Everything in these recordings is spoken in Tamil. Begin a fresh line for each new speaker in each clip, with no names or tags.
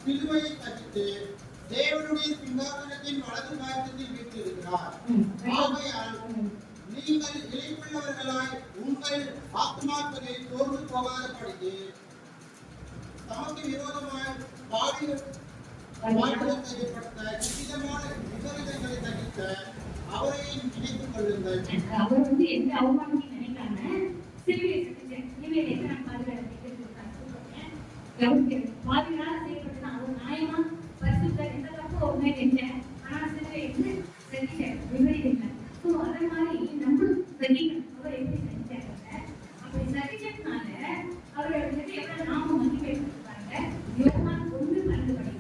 சிலுவையை தவிர்த்து தேவனுடைய சிங்காசனத்தின் வலது பாகத்தில் வீற்றிருக்கிறார். ஆகையால் நீங்கள் இளைப்புள்ளவர்களாய் உங்கள் ஆத்மாக்களில் சோர்ந்து போகாதபடிக்கு தமக்கு விரோதமாய் செய்யப்பட்ட நிச்சயமான விபரீதங்களை தவிர்த்த அவரையும் நினைத்துக் கொள்ளுங்கள்.
அவர் எந்த அவமானத்தையும் நினைக்காம சிலுவையை சிலுவையை பாதினால செய்யப்பட்டதான். அது நியாயமா பரிசுத்த எந்த தப்பு ஒண்ணே செஞ்சேன். ஆனா சிலுவை செஞ்சேன் விபரீதம். ஸோ அதே மாதிரி நம்மளும் சகிக்கணும். அவர் எப்படி செஞ்சாங்க அப்படி சகிச்சதுனால அவர் எவ்வளவு நாம மதிப்பை கொடுப்பாங்க. யோகான் 1:12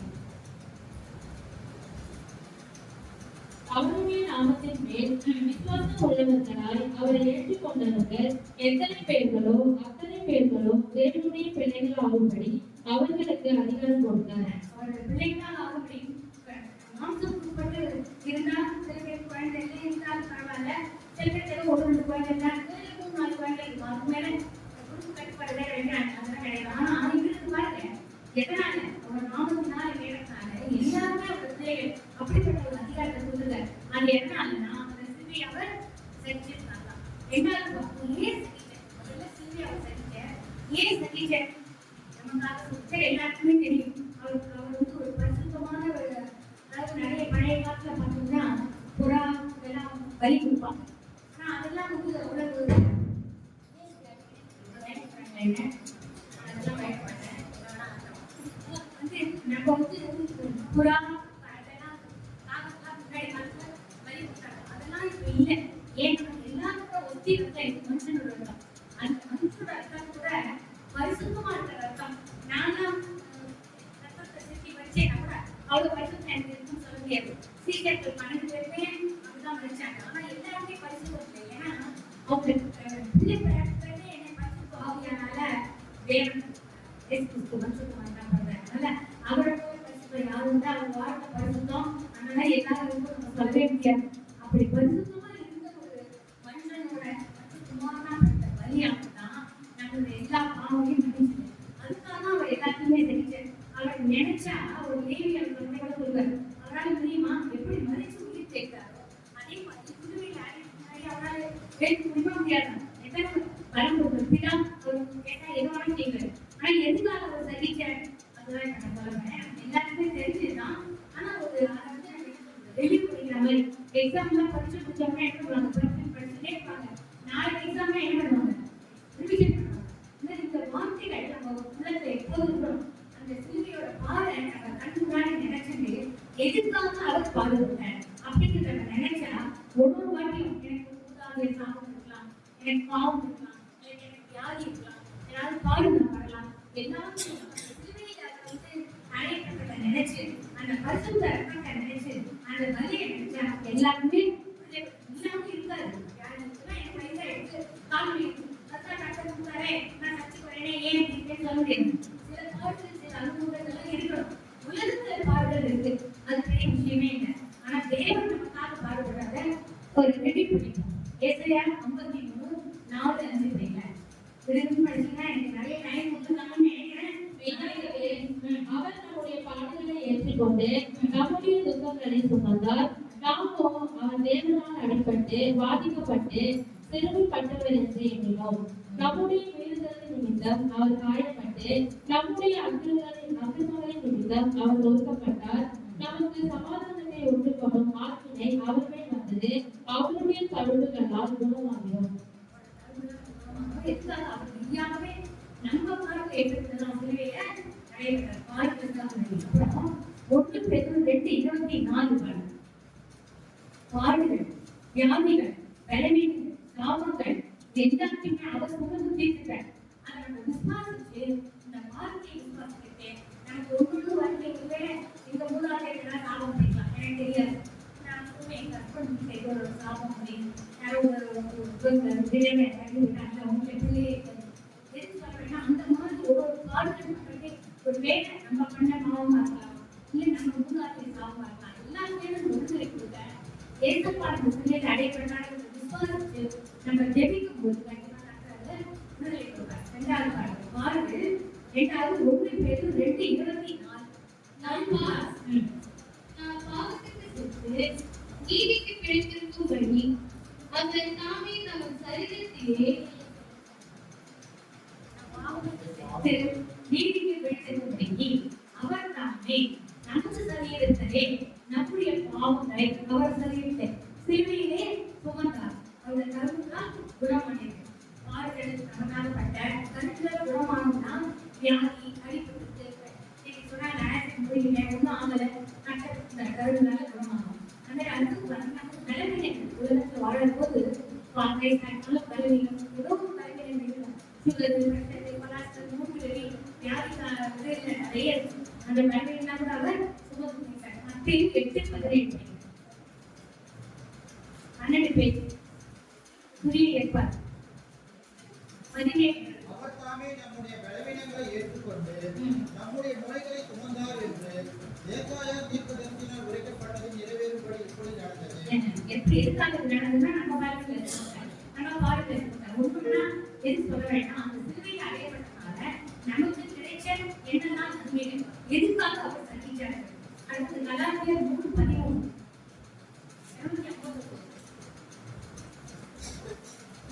அவருடைய நாமத்தின் மேல் விசுவாசம் உள்ளவர்களாய் அவரை ஏற்றுக்கொண்டவர்கள் எத்தனை பேர்களோ அத்தனை பேர்களும் தேவனுடைய பிள்ளைகள் ஆகும்படி அவர்களுக்கு அதிகாரம் கொடுத்தார்.
அவருடைய பிள்ளைகளால் ஆகும்படி மாம்சப்பட்டு இருந்தால் சில பேர் குழந்தை இருந்தாலும் பரவாயில்ல, சில பேர் 1-2 குழந்தை இருந்தால் 3-4 குழந்தை இருக்கும். அதுக்கு மேல கட்டுப்பாடு வைக்கிறாங்க. அதெல்லாம் கிடையாது. ஆனா அவங்களுக்கு பாருங்க எதனால அவரோட நாமத்தினால வேறதுனால எல்லாருமே அவரோட பிள்ளைகள் அப்படிப்பட்ட ஒரு அதிகாரத்தை சொல்லுங்க. அது எதனாலன்னா அந்த சிலுவை அவர் செஞ்சிருந்தாங்க. ரெண்டாவது ஏன் சகிச்சேன், முதல்ல சிலுவை அவர் செஞ்சேன். ஏன் சகிச்சேன் நமக்காக எல்லாருக்குமே தெரியும். அவர் ஒரு பரிசுத்தமான ஒரு, அதாவது நிறைய பழைய காலத்துல பார்த்தீங்கன்னா புறா இதெல்லாம் பலி கொடுப்பாங்க. ஆனா அதெல்லாம் அவ்வளவு நம்ம புறா அதெல்லாம் இப்ப இல்லை. ஏன் எல்லாருக்கும் ஒத்தி மனுஷனோட ரத்தம், அந்த மனுஷனோட ரத்தம் கூட பரிசுத்தமா இருக்கிற ரத்தம். நானும் ரத்தத்தை சிரிக்கி வச்சேன் கூட அவ்வளவு பரிசுத்தம் எனக்கு இருக்குன்னு சொல்ல முடியாது. சீக்கிரத்தில் 12 பேருமே அப்படிதான் மதிச்சாங்க. ஆனா எல்லாருமே பரிசுத்தம் இல்லை. ஏன்னா அவங்க பிள்ளை பேருமே என்னை பரிசுத்தம் ஆகியனால தேவன் பரிசுத்தம் பண்றாங்க. அவரோட பரிசுத்தம் யாரும் தான் அவங்க வாழ்க்கை பரிசுத்தம். அதனால எல்லாரும் நம்ம சொல்லவே முடியாது. அப்படி பரிசுத்தமா இருந்த ஒரு மனுஷனோட பரிசுத்தமான பலியாகத்தான் நம்மளுடைய எல்லா பாவங்களையும் நினைச்சது. அதுக்காக அவர் எல்லாத்தையுமே செஞ்சார். அவர் நினைச்சா ஒரு தேவியர் கூட சொல்வார், அவரால் முடியுமா? எப்படி மறிச்சு உயிர் சேர்த்தாரோ அதே மாதிரி புதுமையில் அவரால் முடிய முடியாது. எத்தனை வரம் கொடுத்தா கேட்டா எதுவான செய்வார். ஆனா எதுக்காக அவர் சகிச்சார் அதுதான் நான் சொல்லுவேன். எல்லாருக்குமே தெரிஞ்சுதான். ஆனா ஒரு மாதிரி எக்ஸாம்லாம் படிச்சு முடிச்சவங்க என்ன பண்ணுவாங்க, படிச்சுட்டே இருப்பாங்க. நாளைக்கு எக்ஸாம்ல என்ன பண்ணுவாங்க, ரிவிஷன் பண்ணுவாங்க. இந்த வார்த்தைகள் நம்ம உள்ளத்துல எப்போதும் இருக்கணும். அந்த சிலுவையோட பாதை நம்ம கண்ணு முன்னாடி நினைச்சுட்டு எதுக்காக அவர் பாடுபட்டார் அப்படிங்கிறத நம்ம நினைச்சா ஒவ்வொரு வாட்டியும் எனக்கு ஊதாரிய சாபம் இருக்கலாம், எனக்கு பாவம் இருக்கலாம், எனக்கு வியாதி இருக்கலாம், ஏதாவது பாடுபட வரலாம், எல்லாரும் அடையப்பட்டதை நினைச்சு அந்த பரிசுத்த ரத்தத்தை நினைச்சு அந்த வலியை நினைச்சா எல்லாருமே இல்லாம இருக்காது. யாருக்குலாம் என் பைசா எடுத்து காலி அத்தா டாக்டர் கொடுத்தாரே நான் சர்ச்சை போறேனே ஏன் அப்படின்னு சொல்ல முடியாது. சில பாடல்கள் சில அனுபவங்கள் இருக்கணும். உலகத்துல பாடல் இருக்கு, அது பெரிய விஷயமே இல்லை. ஆனா தேவன் நமக்காக பாடுபடாத ஒரு ரெடி பிடிக்கும். ஏசாயா 53:4-5 படிக்கல விரும்பி படிச்சீங்கன்னா எனக்கு நிறைய டைம் கொடுத்துருக்காங்கன்னு நினைக்கிறேன்.
அவர் நம்முடைய பாடுகளை ஏற்றுக்கொண்டு நம்முடைய துக்கங்களை சுமந்தார். நாமோ அவர் தேவனால் அடிபட்டு வாதிக்கப்பட்டு சிறுமைப்பட்டவர் என்று எண்ணினோம். நம்முடைய மீறுதலின் நிமித்தம் அவர் காயப்பட்டு நம்முடைய அக்கிரமங்களின் நிமித்தம் அவர் ஒதுக்கப்பட்டார். நமக்கு சமாதானத்தை உண்டு பண்ணும் ஆக்கினை அவர் மேல் வந்தது. அவருடைய தழும்புகளால் குணமாகிறோம்.
நம்ம பார்க்க ஏற்படுத்தலாம் சிலுவையில நடைபெற்ற பாடுகளுக்காக 1 பேதுரு 2:24 பாடுகள், வியாதிகள், பலவீனங்கள், சாபங்கள் எல்லாத்தையுமே அவர் சுமந்து தீர்த்துட்டார். அதை நம்ம விசுவாசிச்சு இந்த வார்த்தையை விசுவாசிக்கிட்டு நமக்கு ஒவ்வொரு வாழ்க்கைக்குள்ளே இந்த மூதாதையெல்லாம் சாபம் பண்ணிக்கலாம். எனக்கு தெரியாது, நான் எங்க ஹஸ்பண்ட் செய்த ஒரு சாபம் அப்படின்னு யாரோ ஒரு திடமே விட்டாங்க, அவங்க பிள்ளையே எது சொல்றேன்னா அந்த மாதிரி ஒவ்வொரு பாடல் மக்களுக்கு ஒரு வேலை நம்ம பண்ண மாவமா இருக்கலாம், இல்லை நம்ம மூதாதைய சாபமா இருக்கலாம். எல்லாருமே நம்ம விடுதலை கொடுக்க ஏற்கப்பாடு பிள்ளைகள் அடைபடாத விசுவாசிச்சு நம்ம ஜெபிக்கும் போது கண்டிப்பாக விடுதலை கொடுப்பார். 2வது பாடல் 1 பேதுரு 2:24
நான் பாவத்துக்கு செத்து நீதிக்கு பிழைத்திருக்கும்படி அவர் தாமே நமது சரீரத்திலே
நீதிக்கு பிழைத்திருக்கும்படி அவர் தாமே நமது சரீரத்திலே நம்முடைய பாவங்களை அவர் சரீரத்தை சிலுவையிலே சுமந்தார். அவருடைய கருவுதான் குணமானது. பாடுகள் நமக்காகப்பட்ட கருத்துல குணமானதுன்னா வியாதி அடிப்பட்டு சொன்னாங்க முடியல ஒன்றும் ஆகல இந்த கருவினால குணமாகும். அந்த அடுத்து நமக்கு பலவீனங்கள் உலகத்தில் வாழும் போது வாழ்க்கை சாய்ந்தாலும் பலவீனம் ஏதோ ஒரு பலவீனம் இருக்கலாம். சுகர், பிரஷர், கொலாஸ்ட்ரால், மூட்டு வலி, வியாதி நிறைய இருக்கு. அந்த பலவீனம் கூட அவர் சுமந்து மத்திய 8:18 12 பேர் புதிய ஏற்பாடு 17
அவர் தாமே நம்முடைய பலவீனங்களை ஏற்றுக்கொண்டு நம்முடைய நோய்களை சுமந்தார் என்று ஏசாயா தீர்க்கதரிசியினால் உரைக்கப்பட்டது நிறைவேறும்படி இப்படி நடந்தது.
எப்படி இருக்காங்க நடந்ததுன்னா நம்ம வாழ்க்கையில இருக்காங்க, நம்ம வாழ்க்கையில இருக்காங்க. ஒண்ணுன்னா எது சொல்ல வேண்டாம், அந்த சிலுவையில் அடையப்பட்டனால நமக்கு கிடைச்ச என்னெல்லாம் நன்மைகள் எதுக்காக அவர் சந்திச்சாரு. அடுத்து கலாத்தியர் 3:13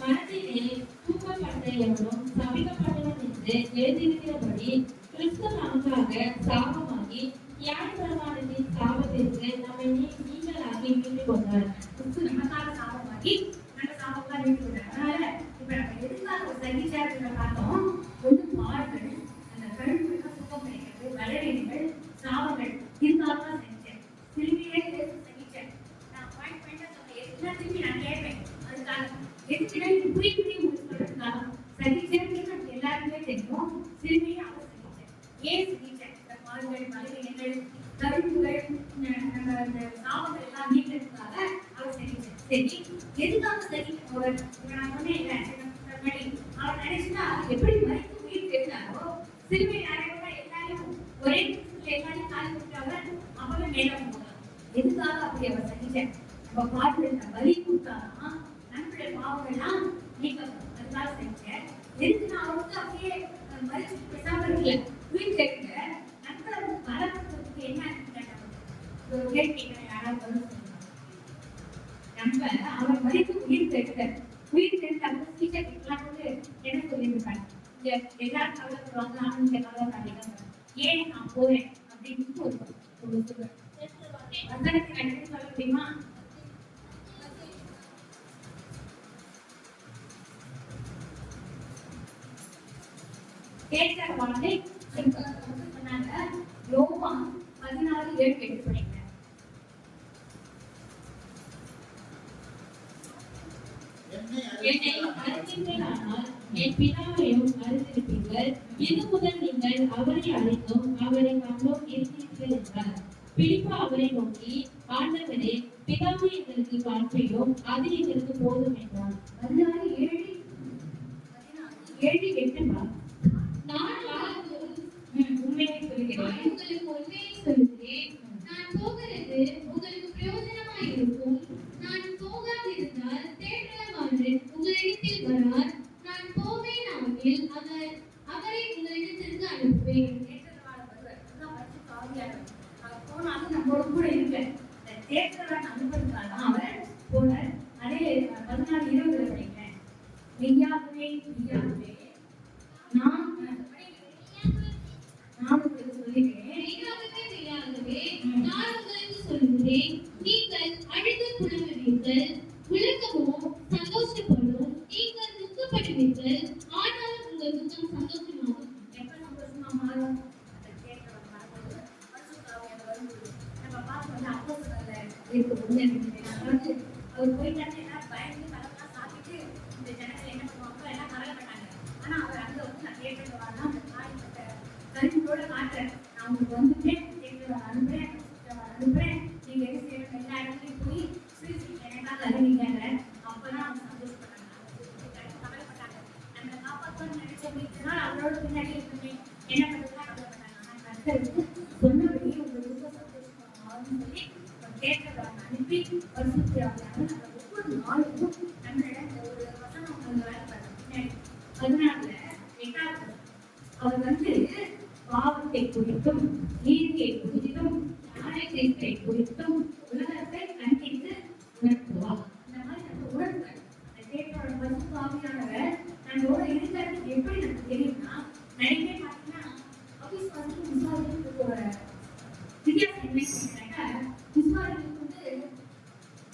மனதிலே தூக்கப்பட்ட எவனும் சபிக்கப்பட்டவன் என்று எழுதியிருக்கிறபடி கிறிஸ்து நமக்காக சாபமாகி நியாயப்பிரமாணத்தின் சாபத்திற்கு நம்மை நீங்களாகி மீட்டுக் கொண்டார்.
கிறிஸ்து நமக்காக சாபமாகி நம்ம சாபமாக மீட்டுக் கொண்டார். அதனால இப்ப நம்ம எதுக்காக சந்திச்சாருன்னு பார்த்தோம். ஒன்று பாடுகள், அந்த கருவுக்கு சுகம் கிடைக்கிறது, பலவீனங்கள், சாபங்கள் இதுக்காக தான் செஞ்சேன். சிலுவையிலே சந்திச்சேன். நான் பாயிண்ட் சொன்னேன், எல்லாத்தையுமே நான் கேட்பேன். அதுக்காக எதுக்குன்னா இது புரிய சொல்றதுக்காக சந்திச்சேன்னு எல்லாருமே தெரியும். சிலுவையை அவர் சந்திச்சேன். ஏன் சந்திச்சேன்? இந்த பாடுகள், பலவீனங்கள், கருவுகள், நம்ம சாபங்கள் எல்லாம் நீக்கிறதுக்காக அவர் சந்திச்சேன். சரி, எதுக்காக சந்திக்க அவர் நான் சொன்னேன் இல்லை அவர் நினைச்சுன்னா எப்படி மறைத்து உயிர் தெரிந்தாரோ சிலுவை அறையோட எல்லாரும் ஒரே எல்லாரும் காலி கொடுத்தவர் அவளும் மேல போகலாம். எதுக்காக அப்படி அவர் சந்திச்சார்? நம்ம பாட்டு வலி கொடுத்தாதான் நம்மளுடைய பாவங்கள்லாம் நீக்கப்படும். அதுக்காக செஞ்சேன். எதுக்குன்னா அவருக்கு அப்படியே மறைச்சு பேசாம இருக்கல, உயிர் தெரிந்த நம்மள பலப்படுத்துறதுக்கு என்ன ஒரு கேள்வி யாராவது நம்ம அவர் மறைத்து உயிர் தெரிந்த அந்த சீக்கிரம் என்ன சொல்லியிருக்காங்க, எல்லாரும் கவலைப்படுவாங்க, நானும் இந்த கவலைப்படாதீங்க, ஏன் நான் போறேன் அப்படின்னு ஒரு வசனத்தை சொல்ல முடியுமா? கேட்கிறவானே சொன்னாங்க. யோவான் 16:7 படிங்க.
என்னை அறிந்தீர்களானால் என் பிதாவையும் அறிந்திருப்பீர்கள். இது முதல் நீங்கள் அவரை அறிந்தும் அவரை கண்டும் இருக்கிறீர்கள் என்றார். பிலிப்பு அவரை நோக்கி, ஆண்டவரே, பிதாவை எங்களுக்கு காண்பியும் அது எங்களுக்கு போதும் என்றார்.
16:7-8
நான்
உண்மையை சொல்கிறேன்.
உங்களுக்கு உண்மையை சொல்கிறேன். நான் போகிறது உங்களுக்கு பிரயோஜனமாய் இருக்கும். நான் போகாதிருந்தால் தேற்றவாளன் உங்களிடத்தில் வரார். நான் போவேன் ஆகில் அவரை உங்களிடத்திற்கு அனுப்புவேன்.
போனாலும் நம்மளோட கூட இருக்க தேற்றவாளன் அனுப்புறதுக்காக அவர் போனார். அதே 16:20 படிக்கிறேன். மெய்யாகவே மெய்யாகவே நான் உங்களுக்கு சொல்லுகிறேன்.
மெய்யாகவே மெய்யாகவே நான் உங்களுக்கு சொல்கிறேன். நீங்கள் அழுது புலம்புவீர்கள், உலகமோ சந்தோஷப்படும். நீங்கள் துக்கப்படுவீர்கள், ஆனாலும் உங்கள் துக்கம் சந்தோஷமாகும்.
எப்ப சந்தோஷமா மாறும்? அந்த தேற்றவாளன் வரும்போது பரிசுத்தாவியானவர் வரும்போது நம்ம பார்த்து அப்போஸ்தலர்ல இருக்கும்போது எனக்கு அவர் போயிட்டாரு. எல்லாம் பயந்து கலப்பெல்லாம் சாப்பிட்டு இந்த ஜனங்கள் என்ன பண்ணுவாங்க, எல்லாம் கவலைப்பட்டாங்க. ஆனா அவர் அங்க வந்து நான் தேற்றவாளன் அந்த காரியப்பட்ட கருவியோட காட்டுறேன். நான் உங்களுக்கு வந்துட்டேன், தேற்றவாளன் அனுப்புறேன், அனுப்புறேன். நீங்க எது செய்யணும், எல்லா இடத்துலையும் போய் எனக்காக அறிவிங்க. அப்பதான் அவங்க சந்தோஷப்பட்டாங்க, கவலைப்பட்டாங்க. நம்மளை காப்பாற்றணும்னு நினைச்சவங்களுக்குனால் அவரோட பின்னாடி இருக்குமே என்ன பண்ணுறதுலாம் கவலைப்பட்டாங்க. ஆனா கர்த்தருக்கு சொன்னபடி உங்களுக்கு ரொம்ப சந்தோஷமாகும்னு சொல்லி தேற்றவாளன் அனுப்பி பரிசுத்தவாவியானவர் நம்ம ஒவ்வொரு நாளுக்கும் நம்மளிடம் ஒரு வசனம் அவங்க வேலை பின்னாடி 16:8 அவர் வந்து பாவத்தை குறித்தும் நீதியை குறித்தும் நியாயத்தை குறித்தும் உலகத்தை கண்டித்து உணர்த்துவார். இந்த மாதிரி நம்ம உணர்வுகள் அந்த தேற்றோட பரிசுத்த ஆவியானவர் நம்மளோட இருக்கிறது எப்படி நமக்கு தெரியும்னா, நிறைய பேர் பார்த்தீங்கன்னா அவிசுவாசிக்கும் விசுவாசிக்கும் ஒரு வித்தியாசம் என்ன விசுவாசிக்கு வந்து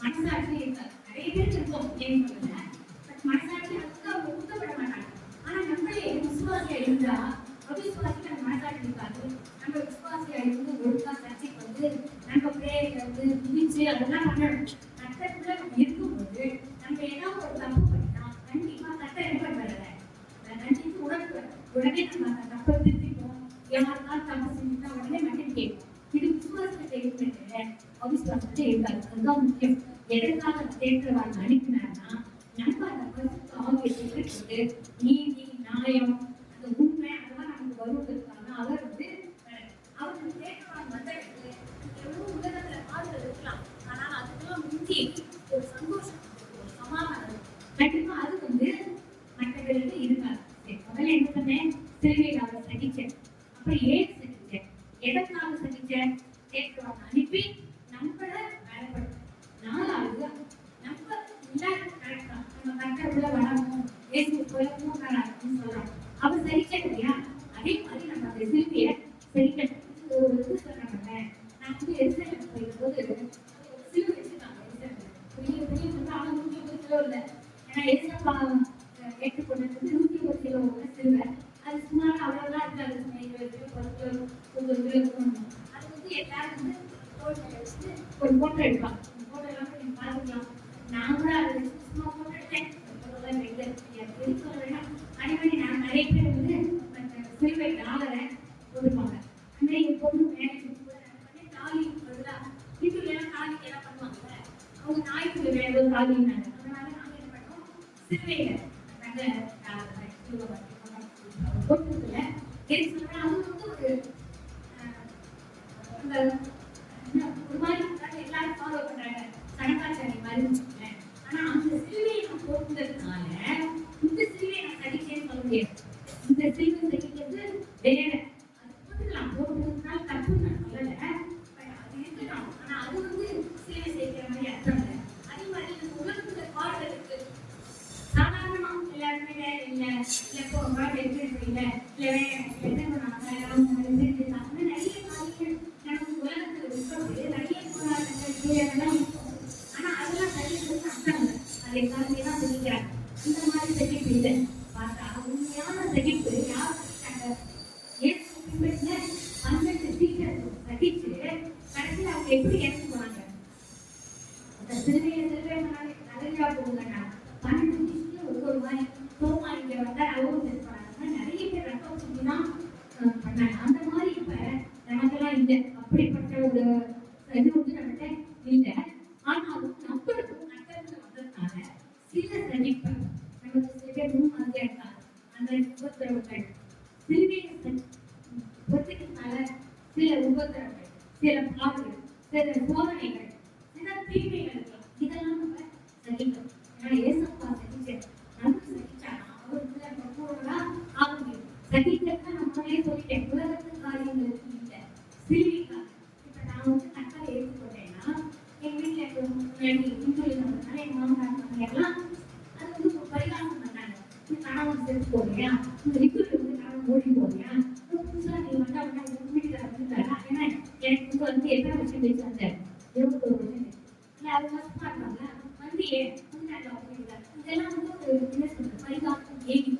மனசாட்சி இருக்காது. நிறைய பேருக்கு இருக்கும் ஏன் சொல்லல, மனசாட்சி வந்து அவங்க ஊத்தப்பட மாட்டாங்க. ஆனா நம்மளே விசுவாசியா இருந்தா அவிசுவாசிக்கு நம்ம மனசாட்சி இருக்காது. நம்ம விசுவாசியா இருந்து ஒழுங்கா சர்ச்சைக்கு வந்து நம்ம பிரேயர்ல வந்து மிதிச்சு அதெல்லாம் பண்ணணும். கர்த்தருக்குள்ள நம்ம இருக்கும்போது நம்ம ஏதாவது ஒரு தப்பு பண்ணினா கண்டிப்பா கர்த்தர் என்ன பண்றாரு, கண்டிப்பா உடனே நம்ம அந்த தப்பை திருத்திப்போம். யாருக்காவது தப்பு செஞ்சுட்டா உடனே மன்னிப்பு கேட்போம். இது விசுவாசத்தை இருக்கிறது, அவிசுவாசத்தை இருக்காது. அதுதான் முக்கியம். எதற்காக தேற்றவாளன் அனுப்பினார்னா, நம்ம அந்த பரிசுத்த ஆவியை பெற்றுக்கொண்டு நீதி நியாயம் அந்த உண்மை அதெல்லாம் நமக்கு வருவதற்காக அவர் வந்து அவருக்கு தேற்றவாளன் வந்ததுக்கு எவ்வளவு உலகத்துல பாடுகள் இருக்கலாம். ஆனால் அதுக்கெல்லாம் முந்தி ஒரு சந்தோஷம், ஒரு சமாதானம் கண்டிப்பா அது வந்து மற்றவர்களுக்கு இருக்காது. முதல்ல என்ன பண்ணேன், சிலுவையில் அவரை சகிச்சேன். அப்புறம் ஏன் சகிச்சேன், எதற்காக சகிச்சேன், தேற்றவாளன் அனுப்பி நம்மள வேலைப்படுத்த. நாலாவது நம்ம எல்லாரும் கரெக்டா நம்ம கரெக்டா உள்ள வரணும், ஏசு போல அப்படின்னு சொல்றோம். அவர் சகிச்சேன் இல்லையா, அதே மாதிரி நம்ம அந்த சிலுவைய சகிக்கணும். ஒரு இது சொல்றாங்க, நான் வந்து எரிசலேம் போயிருக்கும்போது சிலுவை வச்சிருக்காங்க. பெரிய பெரிய வந்து ஆனால் 150 கிலோ இல்லை. ஏன்னா ஏசப்பா ஏற்றுக்கொண்டது 150 கிலோ உள்ள சிலுவை. அது சுமார் அவ்வளவுதான் இருக்காது. 20 கிலோ 10 கிலோ 90 கிலோ இருக்கணும். அது வந்து எல்லாரும் வந்து தோட்டத்தில் வச்சுட்டு ஒரு போட்டோ எடுப்பாங்க. போட்டோ எல்லாம் நீங்க பாத்துக்கலாம். நான் கூட அதை வச்சு சும்மா போட்டோ எடுத்தேன். எது சொல்ல வேண்டாம். அதே மாதிரி நான் நிறைய பேர் வந்து சிலுவை டாலரை போட்டுப்பாங்க. அந்த எங்க பொண்ணு மேரேஜ் தாலி பதிலா வீட்டுல எல்லாம் தாலிக்கு எல்லாம் பண்ணுவாங்கல்ல, அவங்க நாய்க்குள்ள வேற ஏதோ தாலினாங்க. அதனால நாங்க என்ன பண்ணோம், சிலுவையில போட்டுல எது சொல்றேன், அது வந்து ஒரு மாதிரி எல்லாரும் ஃபாலோ பண்றாங்க, சடங்காச்சாரி மாதிரி வச்சுக்கோங்களேன். ஆனா அந்த சிலுவையை நான் போட்டுறதுனால இந்த சிலுவையை நான் சகிச்சேன்னு சொல்ல முடியாது. இந்த சிலுவை சகிக்கிறது வேற. நான் போட்டுறதுனால தப்பு நான் சொல்லல, அது இருக்கணும். ஆனா அது வந்து சிலுவை செய்கிற மாதிரி அர்த்தம் இல்லை. அதே மாதிரி இந்த உலகத்துல பாடல் இருக்கு. சாதாரணமா எல்லாருமே வேற இல்லை, இல்லை இப்போ பாடல் எடுத்து இல்லை, இல்லை வேற என்ன நிறைய காரியங்கள் நமக்கு உலகத்துல இருக்கிறது, நிறைய போராட்டங்கள் அதெல்லாம் இருக்கும். ஆனா அதெல்லாம் சகிக்கிறது அர்த்தம் இல்லை. அது எல்லாருமே தான் சகிக்கிறாங்க. இந்த மாதிரி சகிப்பு இல்லை. பார்த்தா உண்மையான சகிப்பு யார் சிறுவையை நிறையா போகுங்க. 12 நிமிஷத்துல ஒவ்வொரு மாதிரி சோமா இங்க வந்தா அவரும் செலுத்துறாங்க. நிறைய பேர் ரத்தம் செஞ்சு தான் பண்ணாங்க. அந்த மாதிரி இப்ப நமக்கெல்லாம் இல்லை. அப்படிப்பட்ட ஒரு இது வந்து நம்மகிட்ட இல்லை. ஆனாலும் நம்மளுக்கும் நட்டத்துல வந்ததுனால சில சந்திப்பு நமக்கு சில பேர் முன்மாதிரியா இருக்காங்க. அந்த உபத்திரவங்கள் சிறுவையை பொறுத்துக்கிறதுனால சில உபத்திரவங்கள், சில பாடுகள், சில சோதனைகள், சில தீமைகள் இருக்கலாம். இதெல்லாம் நம்ம சகிக்கணும். ஏன்னா ஏசப்பா சகிச்சார், நமக்கு சகிச்சானா அவருக்குள்ள நம்ம கூடவா ஆக முடியும். சகிக்கிறதுக்கு நம்மளே சொல்லிட்டேன், உலகத்து காரியங்களுக்கு இல்லை, சிறுவிக்காக. இப்ப நான் வந்து கட்டளை ஏற்றுக்கொண்டேன்னா எங்க வீட்டுல முன்னாடி இந்து இருந்ததுனால எங்க மாமனார் எல்லாம் அது வந்து ஒரு பரிகாரம் பண்ணாங்க. கணவன் செத்து போறியா, இந்த லிக்விட் வந்து கணவன் ஓடி போறியா, புதுசா நீ வந்தா வீட்டுல வந்துட்டாரா. ஏன்னா எனக்கு வந்து எத்தனை வருஷம் பேசி வந்தேன், 21 வருஷம். அது கஷ்டமா இருக்காங்க வந்தியே இதெல்லாம் வந்து ஒரு என்ன சொல்றது பரிகாரம் ஏகி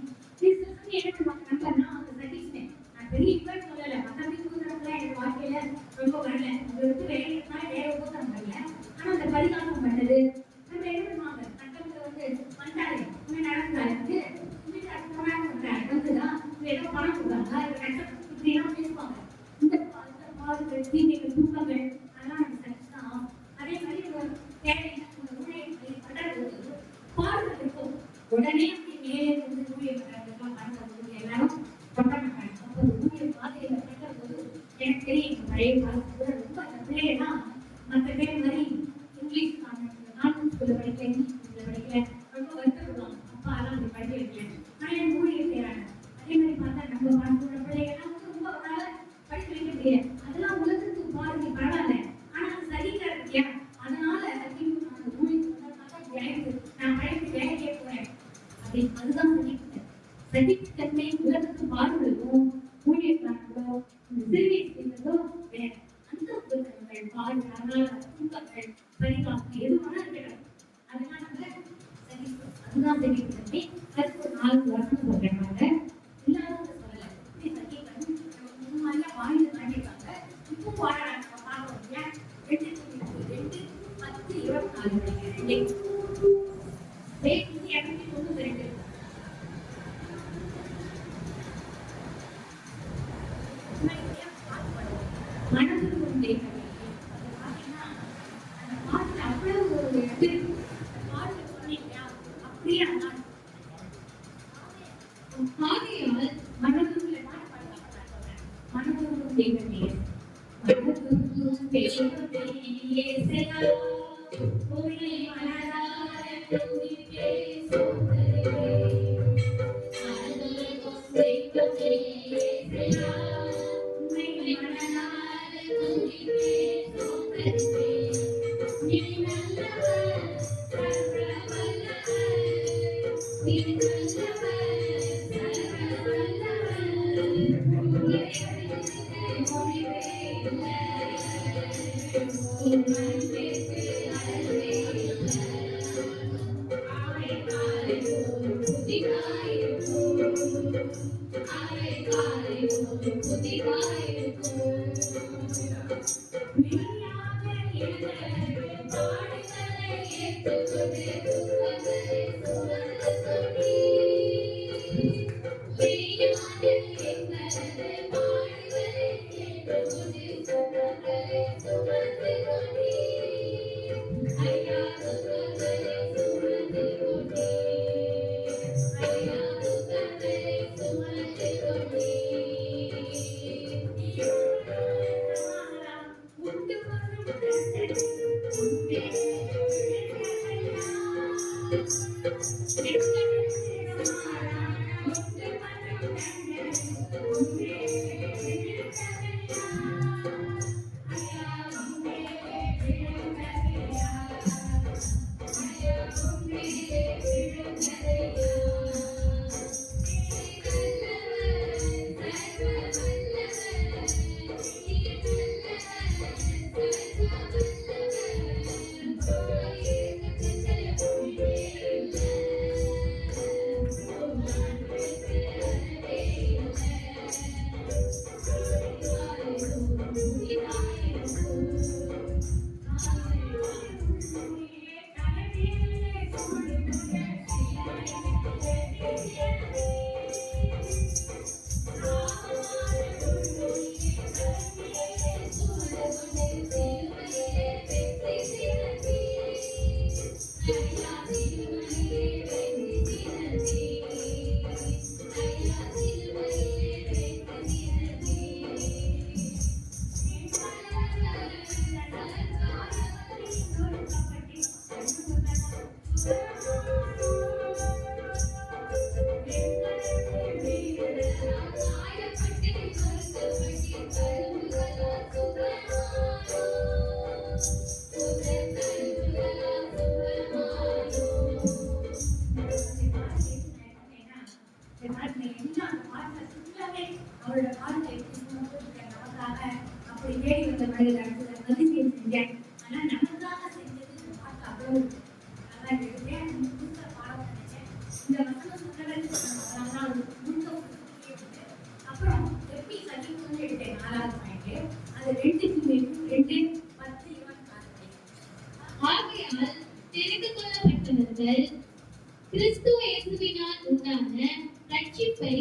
என்ன நம்பர்னா அவங்க சதீஷ்னேன். நான் பெரிய இப்ப சொல்லல, மற்றபடி கூதுறதுலாம் என் வாழ்க்கையில ரொம்ப வரல. அது வந்து வேலைக்குனா வேற கூதுறம் வரல. ஆனா அந்த பரிகாரம் பண்ணது நம்ம என்ன பண்ணுவாங்க, சட்டத்துல வந்து வந்தாரு உண்மை நடந்தாரு வந்து வந்துதான் ஏதோ பணம் கொடுத்தாங்க, இப்படிலாம் பேசுவாங்க. இந்த பாவங்கள், தீமைகள், தூக்கங்கள் அதெல்லாம் நம்ம சகிச்சுதான். அதே மாதிரி ஒரு தேவையான பாடுகள் இருக்கும். உடனே மேலே வந்து ஊழிய பண்றதுலாம் பண்ணுறது எல்லாரும் பண்ண மாட்டாங்க. அப்போ ஒரு ஊழிய பாதையில பண்றது எனக்கு தெரியும். எங்க பழைய காலத்துல ரொம்ப அந்த பிள்ளைகள்லாம் மற்ற பேர் மாதிரி இங்கிலீஷ் நானும் ஸ்கூல்ல படிக்கல, இங்கிலீஷ் ஸ்கூல்ல படிக்கல, ரொம்ப வருத்தப்படுவாங்க. அப்பா எல்லாம் அப்படி படிக்க வைக்கல. ஆனா எனக்கு ஊழிய செய்யறாங்க. அதே மாதிரி பார்த்தா நம்ம வாழ்க்கையோட பிள்ளைகள்லாம் வந்து ரொம்ப அவரால் படிக்க வைக்க முடியாது. அதெல்லாம் உலகத்துக்கு பாருங்க பரவாயில்ல. ஆனா அது சரிக்கிறது இல்லையா, அதனால நான் படித்து வேலைக்கே போறேன் அப்படி. அதுதான் சகிப்புத்தன்மை. சகிப்புத்தன்மை உலகத்துக்கு பாடுகளும் ஊழியர்களோ சிறுவை செய்வதோ வேற. அந்த உபத்திரங்கள், பாடு, துன்பங்கள், பரிகாரம் எதுவான இருக்கிறது அதெல்லாம் நம்ம சகிப்போம். அதுதான் சகிப்புத்தன்மை. அதுக்கு ஒரு 4 வருஷம் சொல்றாங்க. இல்லாதவங்க சொல்லல. இப்படி சகிப்பன் நம்ம முன்னாடியா வாயில தாண்டிருக்காங்க. இப்போ பாடுறாங்க பார்க்கணும் இல்லையா. 2 10 24 மணிக்கு அவரோட வாழ்க்கை எப்படி நமக்காக அப்படி தேடி வந்த மனித இடத்துல மதிப்பீடு செஞ்சேன். ஆனா நமக்காக செஞ்சது இந்த பாட்டு அவ்வளவு நல்லா எழுதேன். முழுக்க பாடம் நினைச்சேன். இந்த வசனம் சொன்னதான் முழுக்க அப்புறம் எப்படி சகிப்புன்னு எடுத்தேன் 4வது பாயிண்ட். அது 2:10 இவன் காரணம்.
ஆகையால் தெரிந்து கொள்ளப்பட்டவர்கள் கிறிஸ்து இயேசுவினால் உண்டான ரட்சிப்பை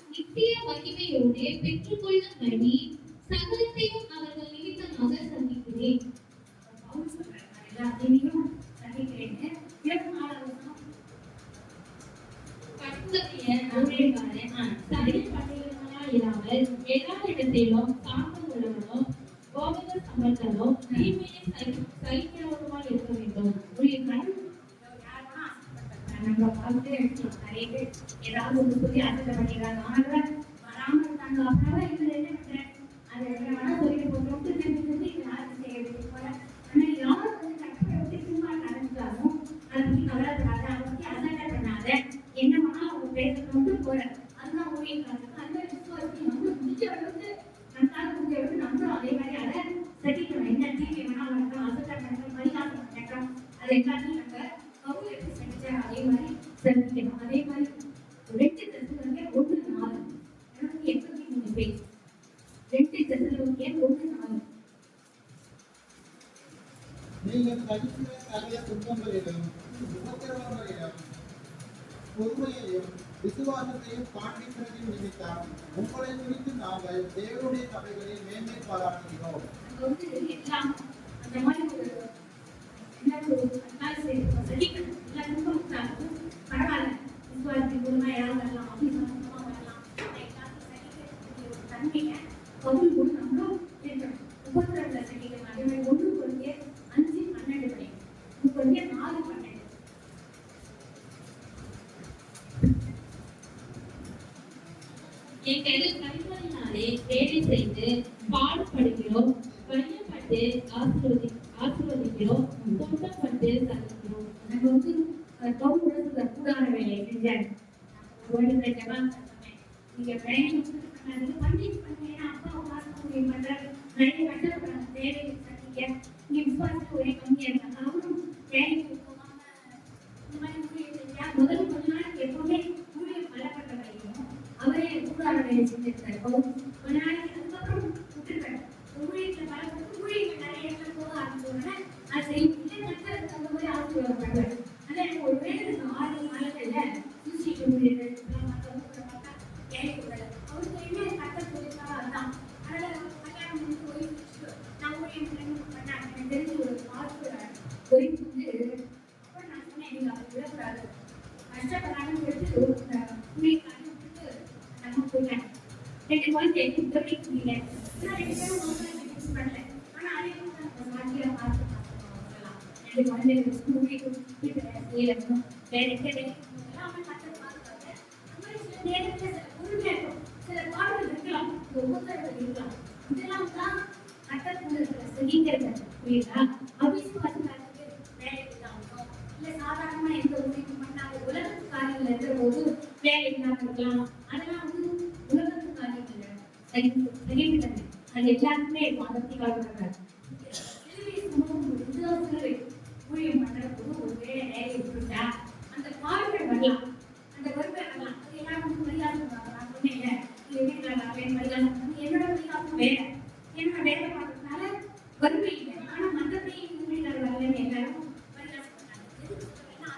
நித்திய மகிமையோடு பெற்றுக்கொள்ளும்படி சகலத்தையும் அவர்கள் நிமித்தமாக சந்திக்கிறேன்.
பவுல் சொல்றாரு, நான் எல்லாத்தையும் சந்திக்கிறேன்னு. 24வது
இல்லாமல் எல்லா இடத்திலும் சாந்தம் உள்ளவனும் கோபத சமர்த்தனும் தீமையை சகிக்கிறவனுமாய் இருக்க வேண்டும்.
நம்ம பார்த்து நிறைய பேர் ஏதாவது ஒரு சொல்லி அசத்தை பண்ணிடுறாங்க. ஆனால் வராமல் இருக்காங்க. அப்படின்னா இதில் என்ன பண்றேன், அதை வேணா சொல்லிட்டு போட்டு தெரிஞ்சு யாருக்கு செய்யறது போல. ஆனால் யாரும் வந்து கற்பனை விட்டு சும்மா நடந்துட்டாலும் அதை பற்றி கவலைப்படாத, அதை பற்றி அசட்டை பண்ணாத, என்ன வேணா அவங்க பேசணும்னு போற. அதுதான் ஊழியக்காரருக்கு அந்த விசுவாசி நம்மளும் முடிஞ்ச அளவுக்கு நம்மளால முடிஞ்ச அளவுக்கு நம்மளும் அதே மாதிரி அதை செட்டிக்கணும். என்ன தீமை வேணா நடக்கும், அசட்டை பண்ணணும், பரிகாசம் பண்ணட்டும், அது எல்லாத்தையும் நம்ம அவங்க எப்படி செஞ்சாங்க அதே மாதிரி செஞ்சுக்கணும். அதே மாதிரி 2:1-4 எனக்கு 83 பேஜ். 2:1-4
நீங்கள் சகிக்கிற சகல துன்பங்களிலும் உபத்திரவங்களிலும் பொறுமையையும் விசுவாசத்தையும் காண்பிக்கிறதின் நிமித்தம் உங்களை குறித்து நாங்கள் தேவனுடைய சபைகளில் மேன்மை பாராட்டுகிறோம்.
அங்க வந்து எல்லாம் அந்த மாதிரி ஒரு சகிக்கணும். எல்லா துன்பம் பரவாயில்ல, விசுவாசத்தின் மூலமா யாரும் வரலாம், அப்படின்னு வரலாம். சகிக்கக்கூடிய ஒரு தன்மையை பவுல் கூட நம்மளும் இருக்கணும். உபத்திரவங்களை சகிக்கணும். அதே மாதிரி 1-5-12 படி, 4-12.
எங்கள் கைகளினாலே வேலை செய்து பாடுபடுகிறோம், வழியப்பட்டு ஆசீர்வதிக்கிறோம், துன்பப்பட்டு சகிக்கிறோம்.
நம்ம வந்து பவுல் கூடான வேலையை செஞ்சாரு. நீங்க பண்டிகை பண்ணீங்கன்னா அப்பா வாசம் பண்றாரு, நிறைய கஷ்டப்படுறாங்க, தேவையை சந்திக்க. நீங்க விசுவாசம் ஒரே கம்மியா இருக்காங்க. அவரும் வேலைக்கு போகாம இந்த மாதிரி ஊழியர் செஞ்சா முதல் கொஞ்ச நாளைக்கு எப்பவுமே ஊழியர் பலப்பட்ட வரைக்கும் அவரே கூடான வேலையை செஞ்சிருக்காரு. கொஞ்ச நாளைக்கு அதுக்கப்புறம் விட்டுருக்காரு. ஊழியர்களை பலப்பட்டு ஊழியர்கள் நிறைய இடத்துல போக ஆரம்பிச்சோன்னா அது செய்யும். இல்லை கஷ்டத்துக்கு அந்த மாதிரி ஆசீர்வாதப்படுவார். ஆனா எனக்கு ஒரு வேலை 6 நாளைகள்ல சூசிட்டு ஊழியர்கள் மற்றவங்க பார்த்தா கேட்கக்கூடாது. அவருக்கு என்ன கஷ்டம் சொல்லியிருக்காரோ அதுதான். அதனால கல்யாணம் முடிச்சு ஓய்வு வச்சுட்டு நான் ஊழியம் பண்ணேன். எனக்கு தெரிஞ்சு ஒரு மார்க்கு ஓய்வு வந்து அப்புறம் நான் சொன்னேன், நீங்க அப்படி விடக்கூடாது, கஷ்டப்படாமல் எடுத்து ஊழியக்காரன் விட்டுட்டு நம்ம போயிட்டேன். 2 குழந்தை எப்படி புரியல. 2 பேரும் பண்ணல. ஆனா அதே மாதிரி நம்ம வாழ்க்கையில பார்த்து 2 குழந்தைகள் ஊழியர்கள் செய்யணும். வேற எந்த வேலைக்கும் அவன் கஷ்டம் பார்த்துக்காங்க. அந்த மாதிரி சில நேரத்தில் சில உரிமை இருக்கும், சில பாடல்கள் இருக்கலாம், உபத்திரங்கள் இருக்கலாம். இதெல்லாம் தான் கட்டத்தில் சகிக்கிறது. புரியுதா? அவிசுவாசத்துக்கு வேலைக்கு ஆகணும், இல்லை சாதாரணமா எந்த ஊழியம் பண்ணாத உலகத்து காரியங்கள் இருக்கிற போது வேலை இல்லாமல் இருக்கலாம். அதெல்லாம் வந்து உலகத்து காரியங்கள் சகிக்கிறது. அது எல்லாருக்குமே மதத்தை காட்டுறாங்க. ஊழியம் பண்ற போது ஒரு வேலை வேலையை விட்டுட்டா அந்த பாடல்கள் வரலாம், அந்த வறுமை வரலாம். அது எல்லாரும் பரிகாசம் நான் சொன்னேன். என்னோட பரிகாசம் வேற, என்னோட வேலை பார்க்கறதுனால வறுமை இல்லை. ஆனா மற்றபடி ஊழியர்கள் வரலன்னு எல்லாரும் பரிகாசம் பண்ணாங்க. எதுக்கு சொல்றேன்னா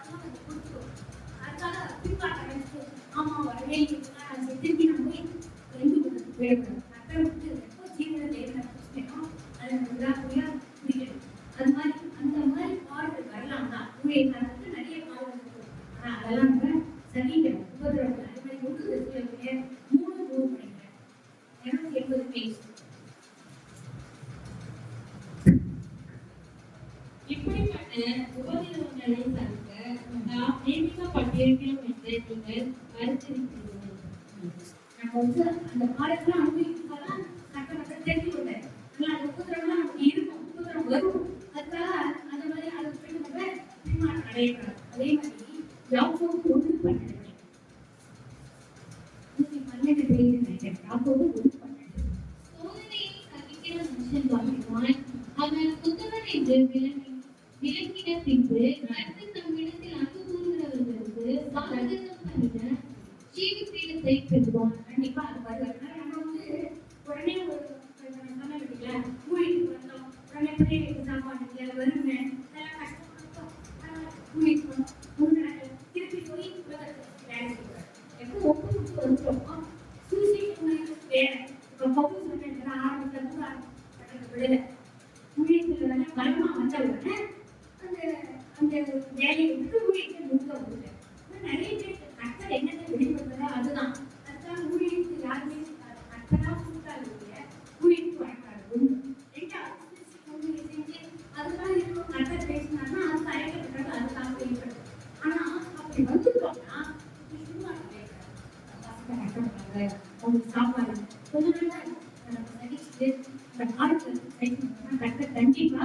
அந்த மாதிரி பாடல் வரலாம் தான் ஊழியக்காரருக்கு நிறைய பாடல் இருக்கு. ஆனா அதெல்லாம் நம்ம சகிக்கணும். உபதிரவம் அது மாதிரி ஒன்று இருக்கிற 3 படிக்கிறேன் 280 பேஜ்.
இப்படிப்பட்ட உபதிரவங்களை தடுக்க நாம் நியமிக்கப்பட்டிருக்கிறோம் என்று நீங்கள் அறிந்திருக்கிறீர்கள்.
நம்ம வந்து அந்த பாடத்தெல்லாம் அனுபவிக்கிறதால சட்டமன்ற தெரிஞ்சு கொண்டேன். ஆனா அந்த உபதிரவம்லாம் நமக்கு இருக்கும், உபதிரவம் வரும். அதுக்காக அந்த மாதிரி அதை போய் நம்ம பின்மாற்றம் அடையக்கூடாது. அதே மாதிரி யாக்கோபு 1:12 12 பேஜ் நினைக்கிறேன். யாக்கோபு 1:12
சோதனையை சகிக்கிற மனுஷன் வாழ்வான். அவன் புத்தகன் என்று விளங்கின பின்பு கர்த்தர் தம்மிடத்தில் அன்பு கூறுகிறவர்களுக்கு வாக்குத்தத்தம் பண்ணின ஜீவபீடத்தை பெறுவான்.
கண்டிப்பா அது வருவார். நம்ம வந்து உடனே ஒரு சொன்ன வீட்டுல ஊழிக்கு வந்தோம், உடனே பிள்ளைகளுக்கு சாப்பாடு இல்லை, வருங்க நல்லா கஷ்டப்பட்டோம், ஊழிக்கு வந்தோம், முன்னாடி திருப்பி போய் உலகத்துக்கு வேலை செய்வார். எப்போ ஒப்புக்கு வந்துட்டோமோ சூசைக்கு வேலை. இப்போ பப்பு சொன்ன ஆரம்பத்தில் கூட விடலை. ஊழியத்தில் வந்து மரமா வந்த உடனே அந்த அந்த வேலையை விட்டு ஊழியத்தை முழுக்க வந்துட்டேன். நிறைய பேர் கர்த்தர் என்னத்தை வெளிப்படுத்துறா அதுதான். அதுதான் ஊழியத்துக்கு யாருமே கர்த்தரா கூட்டாளி ஊழியத்துக்கு வரக்கூடாது. ரெண்டாவது ஊழியம் செஞ்சு அதுதான் இருக்கும். கர்த்தர் பேசினாருன்னா அது அழைக்கப்பட்டாலும் அதுக்காக வெளிப்படுது. ஆனா அப்படி வந்துட்டோம்னா சும்மா பசங்க கஷ்டப்படுறாங்க, அவங்களுக்கு சாப்பாடு கொஞ்ச நாள் நம்ம சகிச்சுட்டு அந்த காலத்துல சைக்கிள் கர்த்தர் கண்டிப்பா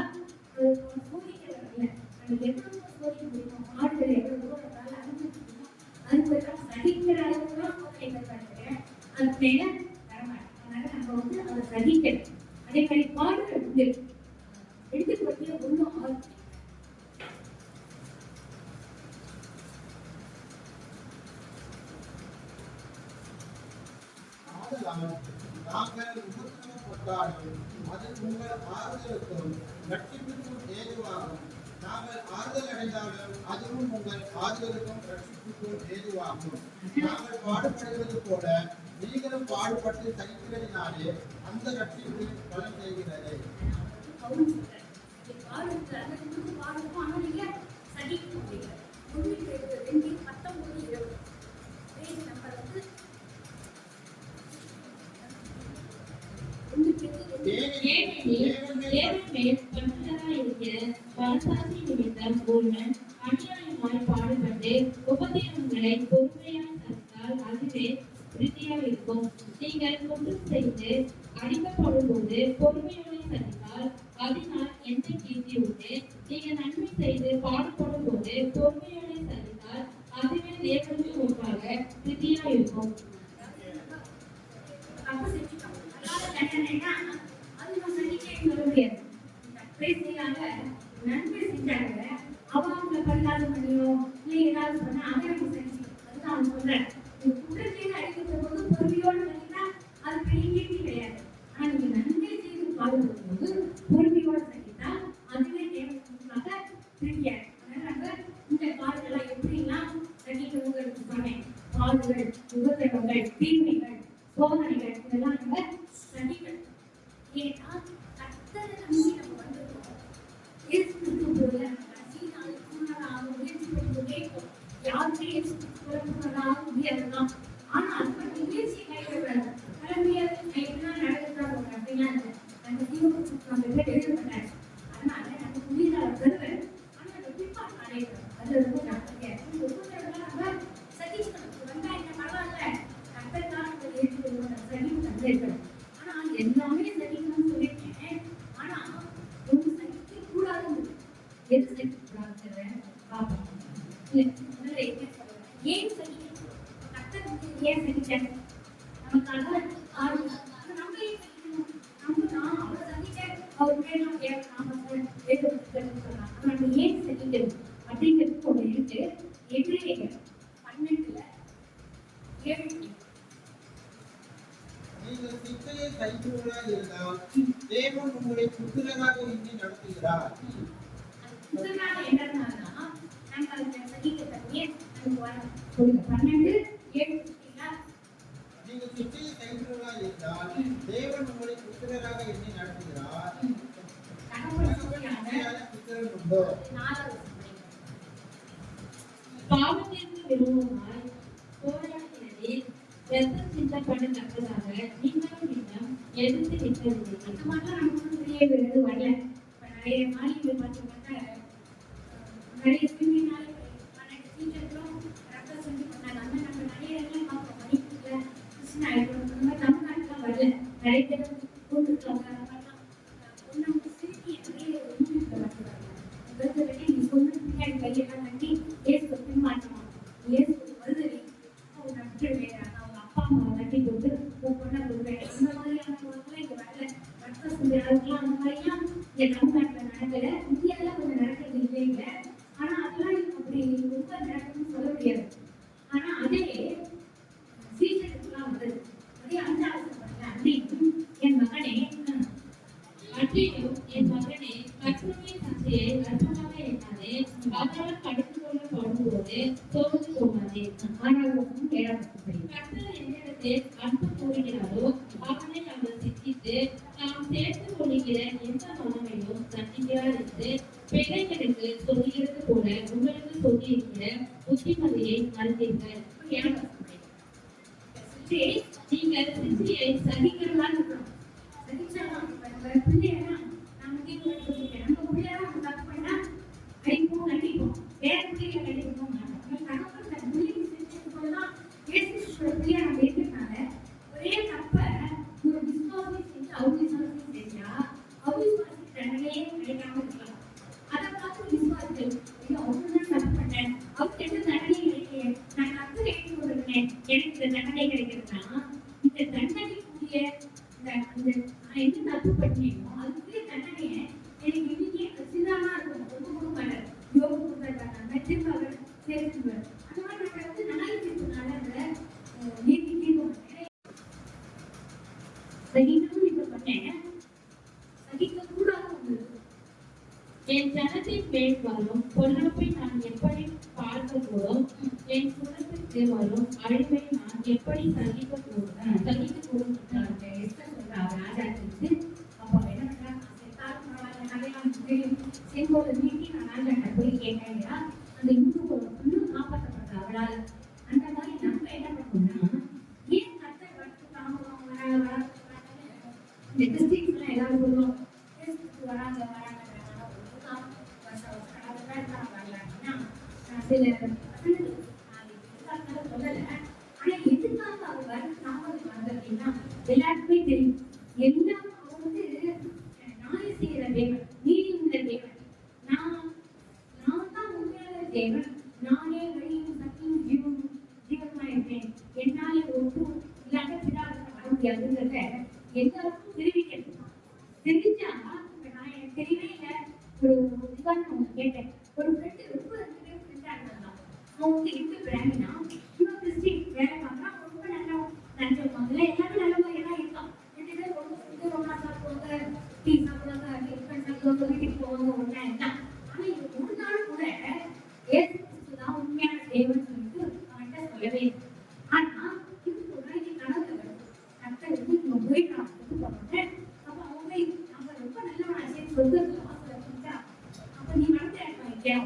சோதிக்க வரல. நம்ம எவ்வளவு சோதிக்க முடியும், ஆடுகளை எவ்வளவு தூரம் அனுபவிக்கணும், அதுக்கெல்லாம் சகிக்கிற அளவுக்கு தான் சோதனை கற்று அது மேல வரமாட்டேன். அதனால நம்ம வந்து அதை சகிக்கணும். அதே மாதிரி பாடுகள் உண்டு எடுத்து பற்றிய ஒன்றும்
நாங்கள் உபத்திரவப்பட்டாலும் அது உங்கள் ஆறுதலுக்கும் ரட்சிப்புக்கும் ஏதுவாகும். நாங்கள் ஆறுதல் அடைந்தாலும் அதுவும் உங்கள் ஆறுதலுக்கும் ரட்சிப்புக்கும் ஏதுவாகும். நாங்கள் பாடுபடுவது போல நீங்களும் பாடுபட்டு சகிக்கிறதினாலே அந்த ரட்சிப்பு பலன் செய்கிறது.
தேவன் மேல் பற்றுதலாயிருக்கிற மனசாட்சி நிமித்தம் ஒருவன் அநியாயமாய் பாடுபட்டு உபத்திரவங்களை பொறுமையாய் சகித்தால் அதுவே விருத்தியாய் இருக்கும். நீங்கள் குற்றம் செய்து அடிக்கப்படும் போது பொறுமையோடு சகித்தால் அதனால் எந்த கீர்த்தி உண்டு? நீங்கள் நன்மை செய்து பாடுபடும் போது பொறுமையோடு சகித்தால் அதுவே தேவனுக்கு முன்பாக விருத்தியாய் இருக்கும்.
தப்பு செஞ்சுட்டோம், அதனால தண்டனைனா அது நம்ம சகிக்கவே சொல்ல முடியாது. தப்பே செய்யாத நன்மை செஞ்சாங்க, அவங்க பரிகாரம் பண்ணியோ இல்லை ஏதாவது சொன்னா அதை நம்ம செஞ்சோம். அதுதான் அவன் சொல்றேன். குற்றத்தையும் அடிக்கிற போது பொறுமையோடு பண்ணினா அது பெரிய கீர்த்தி கிடையாது. ஆனா நீங்க நன்மை செய்து பாடுபடும் போது பொறுமையோடு சகித்தா அதுவே தேவைக்காக திருப்பியாது. அதனால நம்ம இந்த பாடுகள்லாம் எப்படிலாம் சகிக்கணுங்கிறது சொன்னேன். பாடுகள், உபத்திரவங்கள், தீமைகள், சோதனைகள் இதெல்லாம் நம்ம சகிக்கணும். ஏன்னா கர்த்தரை நம்பி நம்ம வந்திருக்கோம். இயேசு கிறிஸ்து போல கடைசி நாளில் பூரணராக முயற்சி பண்ணி கேட்போம். யாருமே இயேசு கிறிஸ்துவ பூரணராக முடியாதுதான். ஆனா அது மட்டும் முயற்சியை கைவிடக்கூடாது. கிளம்பியாது எப்படின்னா நடக்குதா ஒரு அப்படிலாம் இல்லை. அந்த தீவிர நம்ம எழுதப்பட்டாரு. அதனால நமக்கு உயிராக தருவேன். ஆனா அந்த பிற்பாடு அடையணும். அது ரொம்ப ஜாக்கிரதையா ஒவ்வொருத்தரெல்லாம் நம்ம சகிச்சுக்கணும். வெங்காயம் பரவாயில்ல, கர்த்தருக்காக நம்ம ஏற்றுக்கணும், சகிப்பு தந்திருக்கணும். ஆனா எல்லாமே சகிக்கணும்னு சொல்லியிருக்கேன். ஆனா ஒன்று சகிக்க கூடாதுன்னு எது சகிக்க கூடாது பாப்போம். இல்லை முதல்ல என்ன சொல்றேன், ஏன் சகிக்கணும்? கர்த்தர் வந்து ஏன் சகிச்சாங்க? நமக்காக ஆளுங்க நம்ம ஏன் சகிக்கணும்? நான் அவரை சகிச்சேன், அவர் வேணும் சொன்னாங்க. நம்ம ஏன் சகிக்கணும் அப்படிங்கிறது ஒன்று இருக்கு. எதிரேகள் 12:7
நீங்கள் சித்தையை கைகூடாக இருந்தால் தேவன் உங்களை புத்திரனாக எண்ணி நடத்துகிறார்.
புத்தகமாக என்னன்னா நம்ம அந்த சகிக்கத்தன்மையை நமக்கு வரும். சொல்லுங்க 12:7
நீங்கள் சித்தையை கைகூடாக இருந்தால் தேவன் உங்களை புத்திரராக எண்ணி நடத்துகிறார்.
தகவல்
நேசிக்கிறவன் உண்டோ?
4வது படிங்க.
பாவத்திற்கு விரோதமாய் போராடுகிறதில் ரத்தம் சிந்தப்படத்தக்கதாக நீங்களும் இன்னும் எதிர்த்து நிற்கவில்லை.
அந்த மாதிரிலாம் நமக்கு பெரிய இது வரல. இப்ப நிறைய நாளிகள் பார்த்தீங்கன்னா நிறைய சிறுமினால டீச்சர்களும் ரத்த செஞ்சு பண்ணாங்க. அந்த நம்ம நிறைய இடத்துல பார்ப்போம். படிப்புல கிருஷ்ணா ஆயிடும் அந்த மாதிரி தமிழ்நாட்டுல வரல. நிறைய பேர் கொண்டுருக்காங்க. அந்த மாதிரிலாம் பொண்ணு சிறுமி நிறைய ஊழியர்கள் வந்துடுறாங்க. உங்களுக்கு வெளியே நீ சொன்ன பின்னாடி கையெல்லாம் கட்டி ஏசு பின்மாற்றணும். ஏசு வருதலி அவங்க நட்டுருவேன். அவங்க அப்பா அம்மா கட்டி போட்டு பொண்ணை கொடுப்பேன். இந்த மாதிரியான பொருட்கள் இங்க வரல. ரத்த செஞ்சு அதுக்கெல்லாம் அந்த மாதிரிலாம் இங்க தமிழ்நாட்டுல நடக்கல. இந்தியாவில கொஞ்சம் நடக்கிறது இல்லைங்க. ஆனா அதெல்லாம் அப்படி ரொம்ப நடக்கும்னு சொல்ல முடியாது. ஆனா அதே சீசனுக்குலாம் வந்தது. அதே 5வது படிங்க. அன்னைக்கும் என் மகனே
அன்றியும் என் மகனே, கர்த்தருடைய தந்தையை அற்பமாக எண்ணாதே, அவரால் கடிந்து கொள்ளப்படும்போது சோர்ந்து போகாதே.
6வது 7வது படி.
கர்த்தர் என்னிடத்தில் அன்பு கூறுகிறாரோ அவனை அவர் சித்தித்து நாம் சேர்த்து கொள்ளுகிற எந்த மனமையும் தண்டிக்கிறார் என்று பிள்ளைகளுக்கு சொல்லுகிறது போல உங்களுக்கு சொல்லியிருக்கிற புத்திமதியை மறந்தீர்கள்.
7வது படி.
நீங்கள் சித்தியை
சகிக்கிறதா இருக்கணும். சகிச்சாலும் இப்ப நம்ம பிள்ளையெல்லாம் நம்ம நம்ம பிள்ளையெல்லாம் நம்ம தப்பு பண்ணா அடிப்போம் கண்டிப்போம். வேற பிள்ளைகளை கண்டிப்போம் மாட்டோம். தகப்பன் தன் பிள்ளைக்கு செஞ்சது போலதான் இயேசுவோட பிள்ளைய நம்ம இருக்கிறதுனால ஒரே தப்ப ஒரு விசுவாசி செஞ்சு அவிசுவாசி செஞ்சா அவிசுவாசி தண்டனையே கிடைக்காம இருக்கலாம். அதை பார்த்து விசுவாசிகள் ஐயோ அவருதான் தப்பு பண்ணேன், அவருக்கு என்ன தண்டனை கிடைக்கலையே, நான் தப்பு ஏற்று கொண்டிருக்கேன், எனக்கு இந்த தண்டனை கிடைக்கிறதுனா இந்த தண்டனைக்குரிய நான் என்ன தப்பு பண்ணீங்களோ அதுக்குரிய தண்டனையை எனக்கு இன்னைக்கு சிதானா இருக்கும். ரொம்ப கொடுக்க மாட்டார். யோக கொடுத்தாங்க திரும்ப அவர் சேர்த்துக்குவார். அந்த மாதிரி நம்ம வந்து நாளைக்கு அந்த நீதி தீர்வு சகிக்கணும் இப்ப பண்ணேன். சகிக்க கூடாது உங்களுக்கு.
என் ஜனத்தின் மேல் வரும் பொல்லாப்பை நான் எப்படி பார்க்கக்கூடும், என் குலத்திற்கு வரும் அழிவை நான் எப்படி சகிக்கக்கூடும்.
ராஜாக்கு அப்ப என்ன பண்றாங்க, செத்தாலும் பரவாயில்ல கல்யாணம் தெரியும் செங்கோலை நீட்டி நான் ராஜாட்ட போய் கேட்டேன். அந்த யூசுஃபோட இன்னும் காப்பாற்றப்பட்ட அவளால். அந்த மாதிரி நம்ம என்ன பண்ணோம்னா ஏன் கர்த்தர் வரத்து தாமதம் வராங்க இந்த கிறிஸ்டின்ஸ் எல்லாம் எல்லாரும் சொல்லுவோம் வராங்க வராங்க சில சொல்லல. ஆனா எதுக்காக அவர் வரத்து தாமதம் வந்தது அப்படின்னா எல்லாருக்குமே தெரியும். எல்லாம் அவர் வந்து நியாயம் செய்யற தேவன், நீதி உள்ள தேவன். நான் தான் உண்மையான தேவன், நானே வழியும் சக்தியும் ஜீவனுமா இருக்கேன், என்னால ஒன்றும் இல்லாத பிதாவுக்கு வர முடியாதுங்கிறத எல்லாருக்கும் தெரிவிக்கணும். தெரிஞ்சா நான் எனக்கு தெரியவே இல்லை. ஒரு உதாரணம் கேட்டேன். ஒரு ஃப்ரெண்டு ரொம்ப 2 பேர் ஃப்ரெண்டா இருந்தாங்க. அவன் வந்து இந்து பிராமினா, இவன் கிறிஸ்டின் வேலை பார்க்கறான். ரொம்ப நல்லா நல்லவங்க எல்லாமே நல்லவங்க எல்லாம் இருக்கான். 2 பேர் ரொம்ப ஒன்றா சாப்பிடுவாங்க, டீ சாப்பிடுவாங்க, டிஃபன் சாப்பிடுவாங்க, வீட்டுக்கு போவாங்க, ஒன்றா இருந்தான். ஆனா இது ஒரு நாள் கூட ஏசு கிறிஸ்து தான் உண்மையான தேவன் சொல்லிட்டு அவன்கிட்ட சொல்லவே இல்லை. ஆனா இதுக்கு ஒரு நாளைக்கு கனவுல வருது, கர்த்தர் வந்து இவங்க போயிட்டான் போவாங்க. அப்ப அவங்க நம்ம ரொம்ப நல்லவனாச்சே சொர்க்கத்துல வாசல வச்சுட்டா, அப்ப நீ நடந்த இடமா இல்லையா?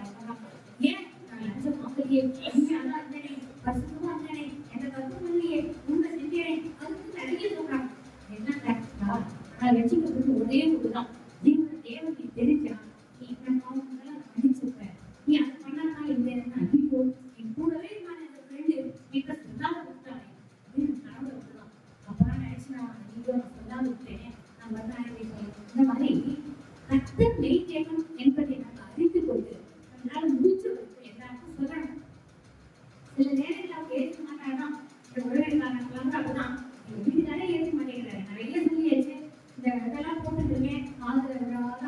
ஏன் நான் லஞ்ச மாப்பிள்ளையே உண்மையாதான் இருந்தேனே, பரிசுத்தமா இருந்தேனே, எந்த தப்பு பண்ணலையே, உண்மை செஞ்சேனே, அதுக்கு நிறைய சொல்றாங்க. என்ன கரெக்டா? ஆனா ரட்சிக்கப்பட்டு ஒரே ஒருதான் ஜீவன தேவனுக்கு தெரிஞ்சா நீ இந்த பாவங்கள்லாம் மன்னிச்சிருப்ப. நீ அதை பண்ணாதான் இருந்தேன்னா ஐயோ என் கூடவே நான் அந்த ஃப்ரெண்டு வீட்டுல சொல்லாத விட்டானே அப்படின்னு கனவுல விட்டுதான். அப்பதான் நினைச்சு நான் ஐயோ நான் சொல்லாத விட்டேன், நான் வரேன். இந்த மாதிரி கர்த்தர் மெய் தேவன் என்பதை நாங்கள் அறிந்து கொண்டு நம்மளால முடிச்ச வரைக்கும் எல்லாருக்கும் சொல்லணும். சில நேரங்கள் அவங்க ஏற்க மாட்டாங்கன்னா இந்த உறவினர்கள் அப்படிதான் எங்க வீட்டுக்காரே ஏற்க மாட்டேங்கிறாரு. நிறைய சொல்லியாச்சு, இந்த இதெல்லாம் போட்டுருக்கேன் காதுல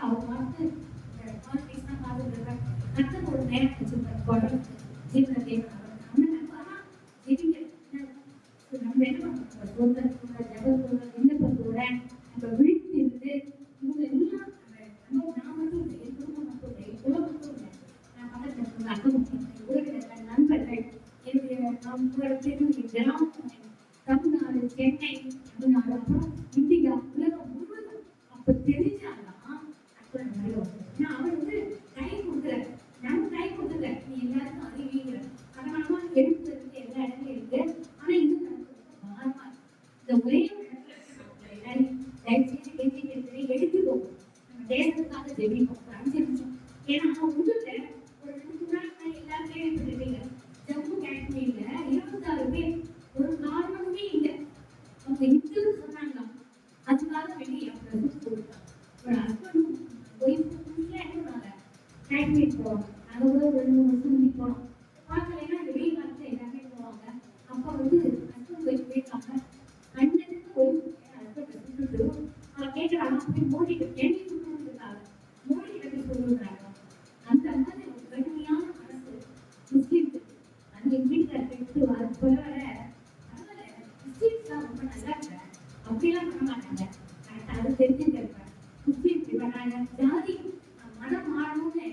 அவங்க பார்த்து இந்த பாலிடிக்ஸ் தான் பார்த்துட்டு இருக்காங்க. கர்த்தர் ஒரு நேரம் வச்சிருக்காரு குழந்தை ஜீவன தேவன் நம்ம நம்பானா ஜெபிக்க நம்ம என்ன பண்ணுறோம் சொல்றதோட ஜபத்தோட விண்ணப்பத்தோட நம்ம விழித்து இருந்து இவங்க எல்லாம் நான் மட்டும் இல்லை, என் குடும்பம் மட்டும் இல்லை, என் குலம் மட்டும் இல்லை, நான் பக்கத்தில் இருக்கிற அக்கம் உறவினர்கள் நண்பர்கள் என்னுடைய உங்களோட தெரிஞ்சு கிராமம் தமிழ்நாடு சென்னை தமிழ்நாடு அப்புறம் இந்தியா உலகம் முழுவதும் அப்ப தெரிஞ்சாதான் அப்புறம் ஏன்னா அவர் வந்து நான் உங்கள்கிட்ட ஒரு 2 நாள் எல்லாரும் கேள்விப்பட்டிருப்பீங்க. ஜம்மு காஷ்மீர்ல 26 பேர் ஒரு காரணமே இல்லை. அவங்க இந்து சொன்னாங்களாம். அதுக்காக வேண்டி அவங்க கொடுத்தாங்க. ஒரு ஹஸ்பண்டும் ஒய்ஃபும் என்ன பண்ணாங்க, காஷ்மீர் போவாங்க. அதை விட ஒரு 2 வருஷம் முன்னாடி போனோம். பார்க்கலைன்னா இந்த வெயில் காலத்துல எல்லாருமே போவாங்க. அப்ப வந்து ஹஸ்பண்ட் ஒய்ஃப் போயிருக்காங்க. கண்டதுக்கு ஒய்ஃப் ஹஸ்பண்ட் விட்டுட்டு கேட்கறாங்க, போய் மோடிட்டு கேள்வி சொல்லிருக்காங்க. மோடி கிட்ட சொல்லிடுறாங்க. அந்த மாதிரி ஒரு கடுமையான மனசு முஸ்லீம். அந்த வீட்டுக்கு வர சொல்ல வர முஸ்லீம்ஸ் ரொம்ப நல்லா இருக்காங்க. அப்படிலாம் பண்ண மாட்டாங்க. அது தெரிஞ்சுருக்காங்க. முஸ்லீம் பண்றாங்க, ஜாதி மனம் மாறணும்னு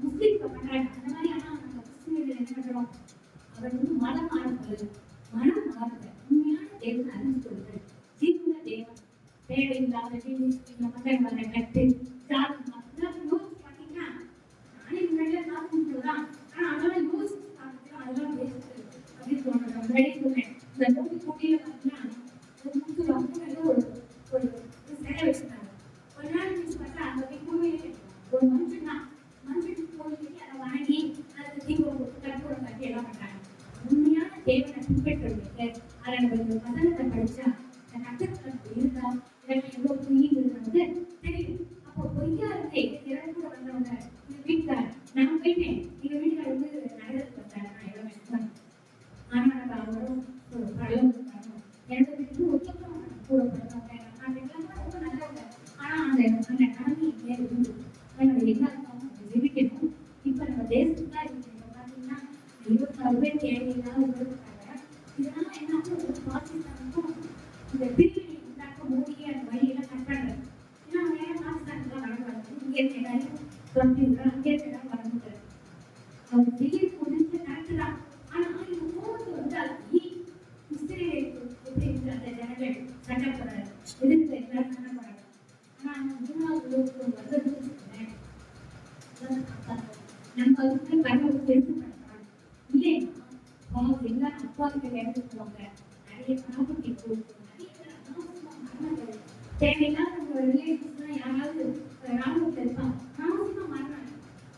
முஸ்லீம் பண்றாங்க. அந்த மாதிரி ஆனா நம்ம முஸ்லீம்கள் என்ன பண்றோம், அவர் வந்து மனம் மாறுறது, மனம் மாறுது. உண்மையான தேவன் அறிஞ்சு கொடுக்குறது ஜீவன தேவன். தேவையில்லாத மதங்களை கட்டு ஜாதி யோசிச்சு பார்த்தீங்கன்னா, நானே முன்னாடியே காசுதான். ஆனா அதெல்லாம் யோசிச்சு பார்த்துட்டு அதெல்லாம் பேசுறது அப்படின்னு தோணுது. முன்னாடியே சொன்னேன், இந்த நோக்கி போட்டியில பார்த்தீங்கன்னா ஒரு சிலை வச்சிருக்காங்க. ஒரு நாள் நினைச்சு பார்த்தா அந்த கோயிலே ஒரு மனுஷன் தான். மனுஷன் கோயிலுக்கு அதை வணங்கி அதுக்கு தீபம் போட்டு கற்பூரம் கட்டி எல்லாம் பண்றாங்க. உண்மையான தேவனை பின்பற்றுவதற்கு அதை நம்ம வசனத்தை படிச்சா அந்த நட்சத்திரம் இருந்தா இதெல்லாம் எவ்வளவு புரியுங்கிறது தெரியும். அப்போ பொய்யா இருக்கு இறந்து கூட வந்தவங்க எங்க வீட்டுக்கார நான் போயிட்டேன். எங்க வீட்டுக்கார வந்து நகரத்துக்கு வந்தாரு. நான் எவ்வளவு கஷ்டம். ஆனா நம்ம அவரும் ஒரு பழம் எனக்கு வீட்டுக்கு ஒத்துக்கம் கூட பிறந்தவங்க ரொம்ப நல்லவங்க. ஆனா அந்த கடமை இங்கே இருந்து நம்ம எல்லாருக்கும் ஜெபிக்கணும். இப்ப நம்ம தேசத்துக்கு தான் இருக்கு. பாத்தீங்கன்னா 26 பேர் தேவையில்லாம இருக்காங்க. இதனால என்ன ஒரு பாகிஸ்தானுக்கும் இந்த பிரிவினை உண்டாக்க மோடியே அந்த வழியெல்லாம் கட்டுறாங்க. ஏன்னா அவங்க ஏன் பாகிஸ்தானுக்கு தான் வரக்கூடாது, இங்கே எல்லாரையும் சொல்லி விடுறாங்க, அங்கே எல்லாரும் வரக்கூடாது. அவங்க செய்ய முடிஞ்ச கரெக்டு தான். ஆனா இது போவது வந்து அது இஸ்ரேல் எப்படி அந்த ஜனங்கள் சட்டப்படுறாரு எதிர்த்து எல்லாரும் சட்டப்படுறாங்க. ஆனா மூணாவது உலகத்துக்கு வருவதுன்னு சொல்றேன் நம்ம அதுக்கு கடவுள் பெருசுப்படுத்துறாங்க. இல்லையா எல்லாரும் அப்பாவுக்கு இடத்துக்கு போவாங்க, நிறைய ப்ராப்பர்ட்டி கொடுக்கும், நிறைய தேவையில்லாத நம்ம ரிலேஷன்ஸ் தான் யாராவது ராணுவத்தில் இருப்பாங்க. ராணுவமா மாறுறாங்க.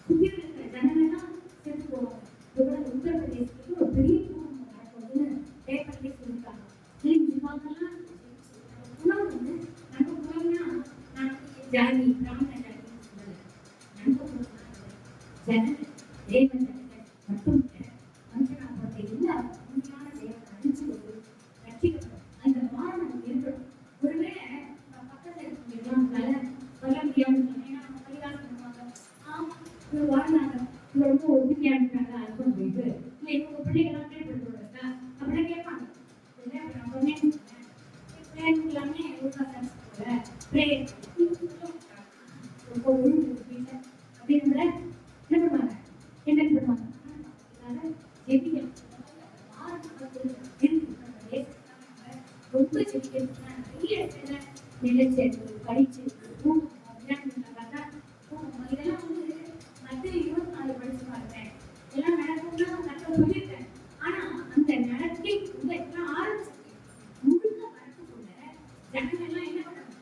சுற்றி இருக்கிற ஜனங்கள்லாம் செத்து போவாங்க. இவ்வளவு உத்தரப்பிரதேசத்துக்கு ஒரு பெரிய பூகம்பம் நடக்குதுன்னு பேப்பர்லேயே சொல்லியிருக்காங்க. ஜிமாக்கெல்லாம் உணவு வந்து நம்ம உணவுனா ஜாதி பிராமண ஜாதின்னு சொல்லலை. நம்ம ஜனங்கள் தேவ ஜனங்கள் மட்டும் மனுஷனாக எல்லா உண்மையான தேவனை அழிச்சு கொண்டு ரட்சிக்கப்படும் அந்த மாணவன் இருக்கணும். ஒருவேளை பக்கத்தில் இருக்கவங்கலாம் சொல்ல முடியாமல் ஏன்னா நம்ம பரிகாரம் பண்ணுவாங்க. இவர் வாழ்ந்தாங்க, இவர் ரொம்ப ஒதுக்கியா இருக்காங்க, அர்த்தம் போயிட்டு இல்லை இவங்க பிள்ளைகள்லாம் கேள்விப்பட்டு அப்படிலாம் கேட்பாங்க. இல்லை நான் சொன்னேன் எல்லாமே அப்படின்ற என்ன பண்ணுவாங்க, என்ன பண்ணுவாங்க ரொம்ப செடிக்கிறதுனா நிறைய இடத்துல நிலச்சேர்வு படிச்சு இதெல்லாம் வந்து மத்திய 24 படிச்சு பார்த்தேன். எல்லாம் நடக்கும்னா கட்ட சொல்லியிருக்கேன். ஆனா அந்த நடக்கை எல்லாம் ஆரம்பிச்சு முழுக்க வரத்துக்குள்ள ஜனங்கள்லாம் என்ன பண்ணணும்,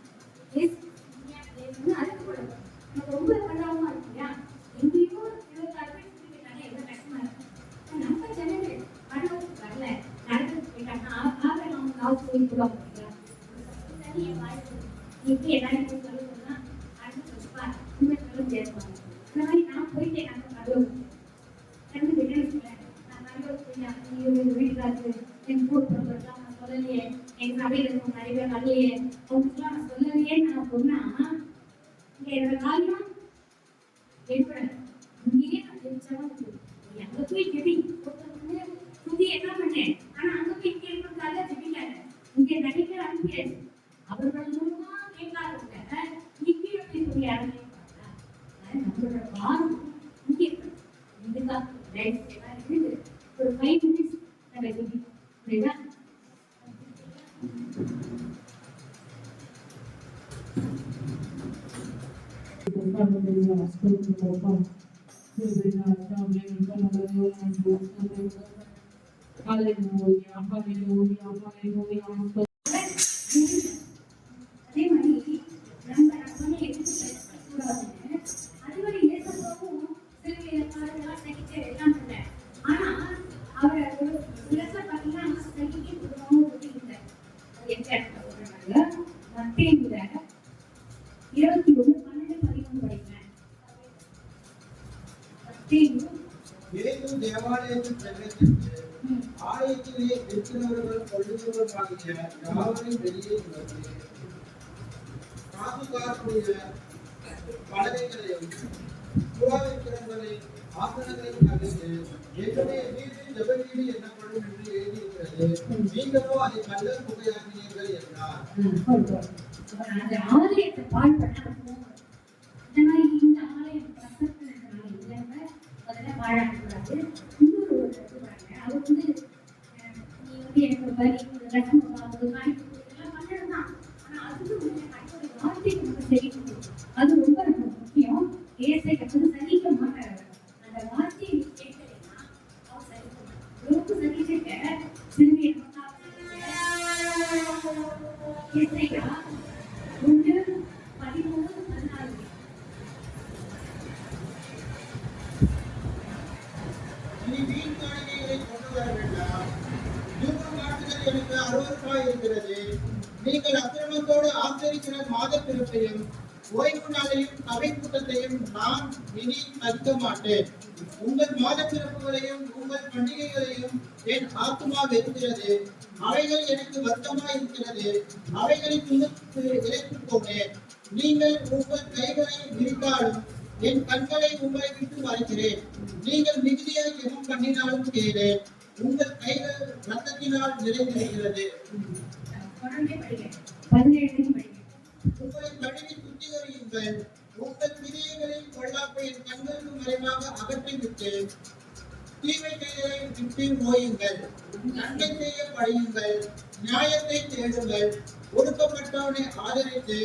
அறுக்கப்படணும். நம்ம ரொம்ப பரவாயில்லமா இருக்கு இல்லையா? எங்கேயோ 26 பேர் சொல்லிட்டாங்க, எவ்வளவு கஷ்டமா இருக்கு. நம்ம ஜனங்கள் கடவுளுக்கு வரல, நடக்கிறதுக்கு போயிட்டாங்கன்னா ஆபரணம் அவங்க காசு போய் போடுவாங்க. எப்படி எல்லாரும் போய் சொல்ல சொன்னா அடுத்து வச்சுப்பா உண்மை சொல்ல சேர்ப்பாங்க. அந்த மாதிரி நான் போயிட்டேன். நாங்கள் கடவுள் எனக்கு தெரியும். நான் கடவுள் போய் வீட்டுக்காருக்கு என் கூட பிறந்ததுலாம் நான் சொல்லலையே, எங்க சபையில இருக்க நிறைய பேர் வரலையே, அவங்களுக்குலாம் நான் சொல்லலையே நான் சொன்னா இங்க என்னோட காரியம் ஏற்பட இங்கேயே நான் தெரிஞ்சவங்க அங்க போய் ஜெபி சுத்தி என்ன பண்ணேன். ஆனா அங்க போய் இங்கே இருக்கிறதால ஜெபிக்காரு. இங்கே நிறைய பேர் அனுப்பியாச்சு. அவர்கள் மூலமா கேட்காதவங்க இங்கே எப்படி சொல்லி யாருமே நம்மளோட பாரம் இங்கே இருக்கணும். இதுக்காக இருக்குது ஒரு 5 minutes நம்ம ஜெபி புரியுதா? அதே மாதிரி நம்ம சொன்ன எதுக்கு கூடாதுன்னு அது மாதிரி ஏசப்பாவும்
இயேசு தேவாலயத்தில் பிரவேசித்து ஆலயத்திலே இருக்கிறவர்கள் கொள்ளுகிறவர்களாகிய யாவரையும் வெளியே வந்து காசுகாரனுடைய பலகைகளையும் புறாவிற்கிறவர்களை ஆசனங்களையும் அகழ்ந்து என்னுடைய வீடு ஜெப வீடு என்னப்படும் என்று எழுதியிருக்கிறது. நீங்களோ அதை கள்ள புகையாக்கினீர்கள் என்றார்.
அந்த ஆலயத்தை பாழ் பண்ண இந்த மாதிரி இந்த ஆலயம் பக்கத்துல இருக்கிற முதல்ல பாழாக்கக்கூடாது. இன்னொரு ஒரு பாருங்க, அவர் வந்து நீ வந்து எனக்கு ஒரு வரி ஒரு ரசம் ஒரு காய்ச்சி இதெல்லாம் பண்ணணும்தான். ஆனா அதுக்கு கட்டோட வார்த்தைக்கு நம்ம சரி அது ரொம்ப ரொம்ப முக்கியம். ஏசை கட்டது சகிக்க மாட்டாரு. அந்த வார்த்தையை நீ கேட்கலைன்னா அவர் சகிக்க மாட்டார். ரொம்ப சகிச்சிருக்க திரும்பி ஏசையா 1:13-14
இனி வீண் காணிக்கைகளை கொண்டு வர வேண்டாம். தூபம் காட்டுதல் எனக்கு அருவருப்பாய் இருக்கிறது. நீங்கள் அக்கிரமத்தோடு ஆச்சரிக்கிற மாத பிறப்பையும் ஓய்வு நாளையும் சபை கூட்டத்தையும் நான் இனி தடுக்க மாட்டேன். உங்கள் மாத பிறப்புகளையும் உங்கள் பண்டிகைகளையும் என் ஆத்துமா வெறுக்கிறது. அவைகள் எனக்கு வருத்தமாய் இருக்கிறது. அவைகளை துணித்து இழைத்துப் போனேன். நீங்கள் உங்கள் கைகளை விரித்தாலும் என் கண்களை உங்களை விட்டு மறைக்கிறேன். நீங்கள் மிகுதியாய் ஜெபம் பண்ணினாலும் கேளேன். உங்கள் கைகள் ரத்தத்தினால் நிறைந்திருக்கிறது. உங்களை கழுவி சுத்திகரியுங்கள். உங்கள் பிரியங்களின் பொல்லாப்பை என் கண்களுக்கு மறைவாக அகற்றிவிட்டு தீமை செய்தலை விட்டு ஓயுங்கள். நன்மை செய்ய படியுங்கள். நியாயத்தை தேடுங்கள். ஒடுக்கப்பட்டவனை ஆதரித்து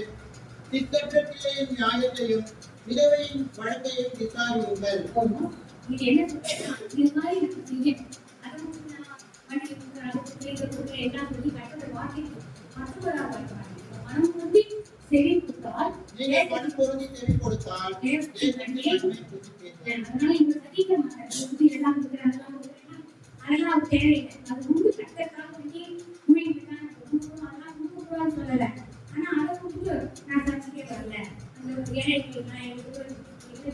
திக்கற்ற பிள்ளையின் நியாயத்தையும் விதவையின் வழக்கையும் விசாரியுங்கள்.
இது என்ன சொல்றேன்னா, இது மாதிரி எனக்கு செய்யணும். அதை வந்து நான் வண்டி எல்லாம் சொல்லி கட்டோட வார்த்தைக்கு மற்றவராக இருப்பாங்க. மனம் வந்து செவி கொடுத்தால்
நீங்கள் மண் பொருந்தி செவி கொடுத்தால்
அதனால இங்க சதிக்க மாட்டாங்க. எல்லாம் கொடுக்குறாங்க அதெல்லாம் அது தேவையில்லை. அது முன்பு கட்டக்காக வேண்டி மூழ்கிட்டான் அதெல்லாம் முன்பு சொல்லல. ஆனா அதை முன்பு நான் சர்ச்சைக்கே வரல. அந்த ஏழைகளுக்கு நான் எங்களுக்கு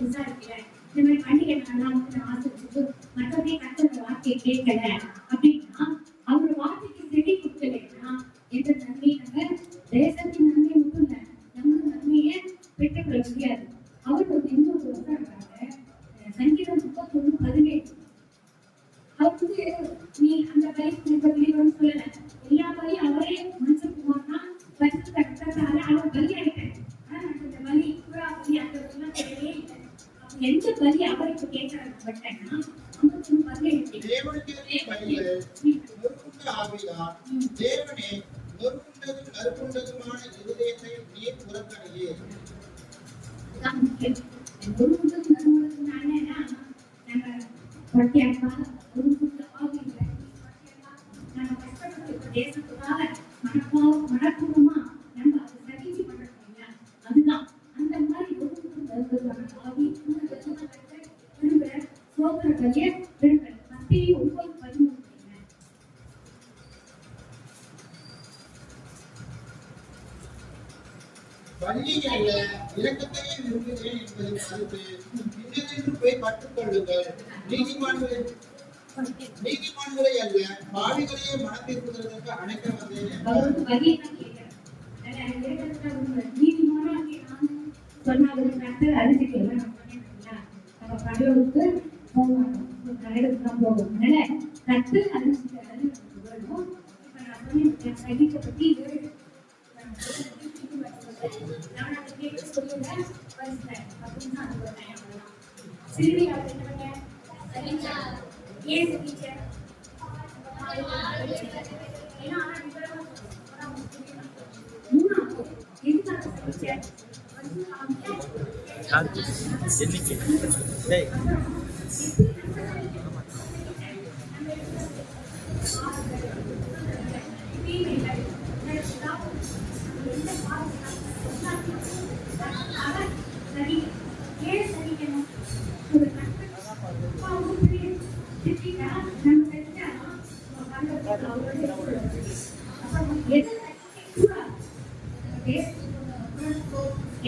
விசாரிக்கல. இந்த மாதிரி பண்டிகை நாள்லாம் வந்து நான் ஆசிரிச்சுட்டு மற்றபடி கட்டோட வார்த்தையை கேட்கல அப்படின்னா அவரோட வார்த்தைக்கு செவி கொடுக்கலைன்னா எந்த நன்மை நம்ம தேசத்தின் நன்மை மட்டும் இல்லை நம்ம நன்மையை பெற்றுக்கொள்ள முடியாது. அவர் ஒரு இன்னொரு இருக்காங்க சங்கீதம் 31:17 அவர் வந்து நீ அந்த பலி சொல்லல. எல்லா பலியும் அவரே மனுஷகுமார்னா பரிசு கட்டத்தால அவர் பலியாயிட்டார். ஆனா அந்த பலி புறா பலி அந்த தேவையே இல்லை. எந்த பலி அவருக்கு கேட்கறாங்க பட்டேன்னா அவருக்கு பலியாயிட்டு
தேவனுக்கு ஆவியா தேவனே நொறுக்குண்டதும் நறுக்குண்டதுமான இருதயத்தை நீ புறக்கணியே.
தேசத்துக்காக மனப்பூர்வமா நம்ம அதை சகிச்சு பண்றோம். அதுதான் அந்த மாதிரி விரும்புற சோதர பலிய விரும்புற மத்திய 9:13
பள்ளிகளில் இரக்கத்தையே விரும்புகிறேன் என்பதை மறுத்து இன்னதென்று போய் கற்றுக்கொள்ளுங்கள். நீதிமான்களை அல்ல பாவிகளையே மனம் திருப்புகிறதற்கு அணைக்க வந்தேன் என்றார்.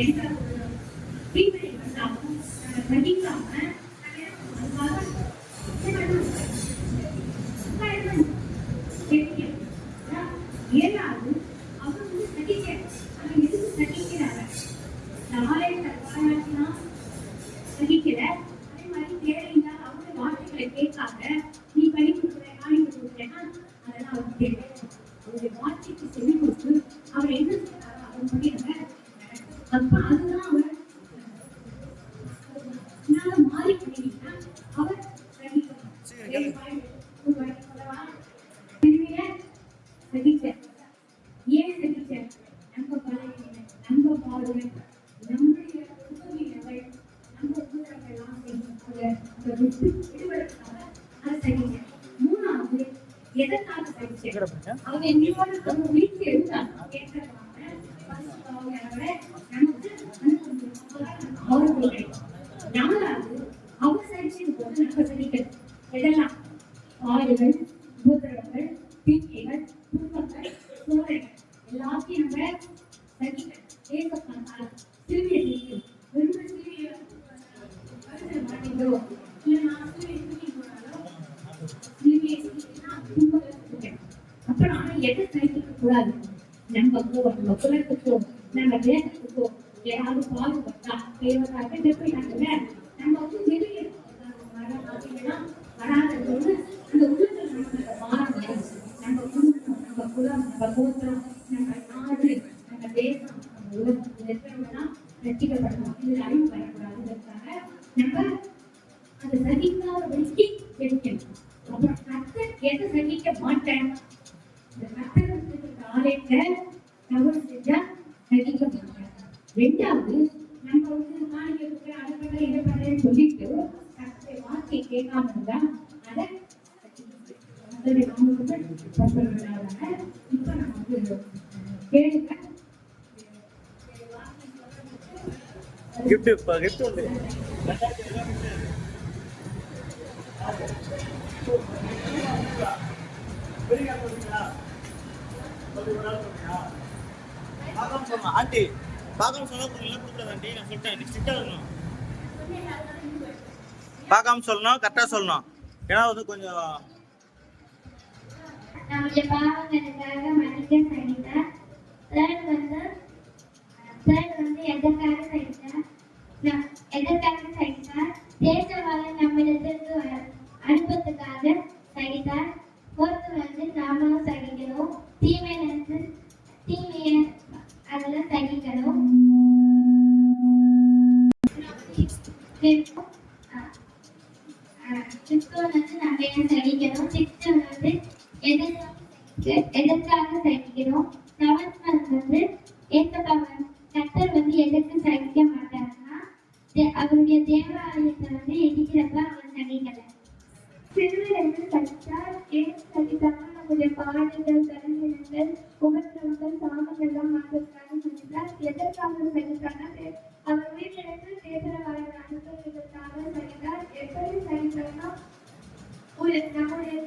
எந்த தீமை வந்தாலும் நடிக்காம
பிள்ளைகள அதே மாதிரி தேவையில்லாத அவங்க வார்த்தைகளை கேட்காத நீ பண்ணி கொடுக்குறேன் காணி கொடுக்குறேன்னா அதெல்லாம் அவருக்கு தேவை. அவருடைய வார்த்தைக்கு செவி கொடுத்து அவர் என்ன சொல்றாரோ அவர் படி அப்ப அதுதான் அவர் மாறி பண்ணிட்டீங்கன்னா அவர் ஏன் சகிச்ச நம்ம பழகின நம்ம பாடுவேன் நம்முடைய உதவிகளை நம்ம உதவிகள்லாம் அதை சகிச்ச. மூணாவது எதற்காக சகிச்ச அவங்க எங்களோட நம்ம வீட்டுக்கு இருந்தாங்க கேட்கறாங்க நமக்கு நாலாவது அவர் சகிச்சது போது நம்ம சகிக்கணும். எதெல்லாம் பாடுகள் உபத்திரவங்கள் தீமைகள் துன்பங்கள் சோதனைகள் எல்லாத்தையும் நம்ம சகிக்கணும். ஏற்கப்பட்டால் சிறுமியை செய்யும் வெறும் சிறுமியை மாட்டீங்களோ இல்லை நான் சிறுமியை தூக்கி போனாலும் சிறுமியை துன்பங்கள் அப்ப நாம எதை சகிக்க கூடாது. நம்ம குலத்துக்கோ நம்ம தேசத்துக்கோ யாராவது பாடுபட்டா தேவதாக போயிட்டாங்கல்ல நம்ம வந்து வெளியே பார்த்தீங்கன்னா வராதது அந்த உள்ளத்துல மாறணும். நம்ம குடும்பம் நம்ம குலம் நம்ம கோத்திரம் நம்ம நாடு நம்ம தேசம் நம்ம உலகத்தில் இருக்கிறவங்கலாம் ரசிக்கப்படணும். இது அறிவு வரக்கூடாதுன்றதுக்காக நம்ம அதை சகிக்காத வச்சு எடுக்கணும். அப்புறம் கர்த்தர் எதை சகிக்க மாட்டேன் இந்த கர்த்தர் ஆலயத்தை தவறு செஞ்சா சகிக்க மாட்டேன். ரெண்டாவது நம்ம வந்து நாளைக்கு இருக்கிற அதை பண்ண இதை பண்ணேன்னு சொல்லிட்டு கர்த்தருடைய வார்த்தையை கேட்காம இருந்தா அதை இப்ப நம்ம வந்து கேளுங்க.
ஆண்டி பார்க்காம சொல்ல போறீங்களா கொடுக்குறது ஆண்டி நான் சொல்லிட்டேன் நீ ஸ்ட்ரிக்டா இருக்கணும். பார்க்காம சொல்லணும் கரெக்டாக சொல்லணும். ஏன்னா வந்து கொஞ்சம்
நம்முடைய பாவங்களுக்காக மன்னிக்க சகித்தார். தேர்ட் வந்து எதற்காக சகித்தார் தேசவாளை நம்மிடத்திற்கு அனுப்பத்துக்காக சகித்தார். ஃபோர்த்து வந்து நாமளும் சகிக்கணும். தீமையை அதெல்லாம் சகிக்கணும். ஃபிஃப்த் வந்து நம்ம சகிக்கணும். சிக்ஸ்த் வந்து எதற்காக சகிக்கணும். செவன்த் வந்து கர்த்தர் வந்து எதற்கு சகிக்க மாட்டாருன்னா அவருடைய தேவாலயத்தை வந்து இடிக்கிறப்ப அவர் சகிக்கல. சிறுவர்கள் சகித்தார். ஏன் சகித்தாங்கன்னா நம்முடைய பாடுகள் கருவினங்கள் உபத்திரவங்கள் சாமங்கள்லாம் மாற்றத்துக்காக சகித்தார். எதற்காக சகித்தார்னா அவர் வீட்டிலிருந்து தேசவாளர் அனுப்புவதற்காக சகித்தார். எப்படி சகித்தார்னா நம்முடைய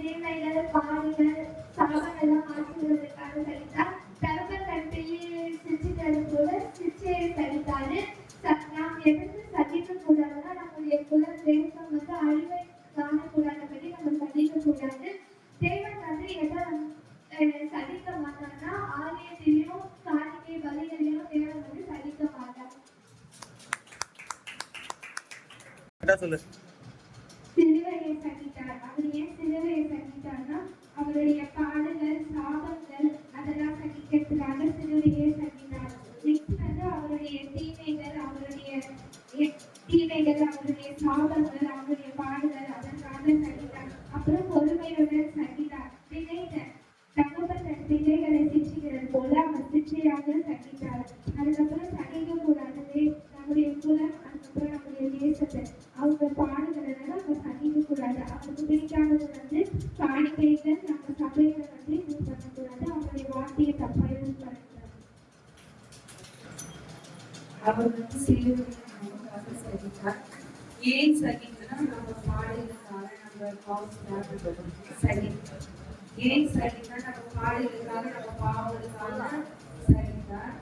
தேவைகள் பாடுகள் சாமங்கள்லாம் மாற்றுவதற்காக சகித்தார். தகவல் கல்வியை சிரிச்சிட்டது போல சிரிச்சையை சகித்தாரு. நாம் எதற்கு சகிக்க கூடாதுன்னா நம்முடைய குல தேசம் வந்து அழிவை காணக்கூடாதபடி நம்ம சகிக்க கூடாது. தேவன் வந்து எதை சகிக்க மாட்டார்னா ஆலயத்திலையும் காணிக்கை பலிகளையும் தேவன் வந்து சகிக்க மாட்டார். சிலுவையை சகித்தார். அவர் ஏன் சிலுவையை சகித்தார்னா அவருடைய பாடுகள் சாபங்கள் அதெல்லாம் சகிக்கிறதுக்காக சிலுவையை சகித்தார். நெக்ஸ்ட் வந்து அவருடைய தீமைகள் அவருடைய சாபங்கள் அவருடைய பாடுகள் அதற்காக சகித்தார். அப்புறம் பொறுமையுடன் சகித்தார். தகவல் தன் பிள்ளைகளை சிரிச்சுகிறது போல அவர் சிரிச்சையாக சகித்தார். அதுக்கப்புறம் சகிக்க கூடாது நம்முடைய குலம் அதுக்கப்புறம் நம்முடைய தேசத்தை அவங்க பாடுகிறதுனால அவங்க சகிக்க கூடாது. அவருக்கு பிடிக்காதது வந்து காணிக்கைகள் நம்ம சபைகளை வந்து யூஸ் பண்ணக்கூடாது. அவங்களுடைய வார்த்தையை தப்பா யூஸ் பண்ணக்கூடாது.
அவர் வந்து சிலுவையை சகித்தார். ஏன் சகித்தனா நம்ம பாடுகளுக்காக நம்ம பாவத்துக்காக சகித்தார். ஏன் சகித்தா நம்ம பாடுகளுக்காக நம்ம பாவங்களுக்காக சகித்தார்.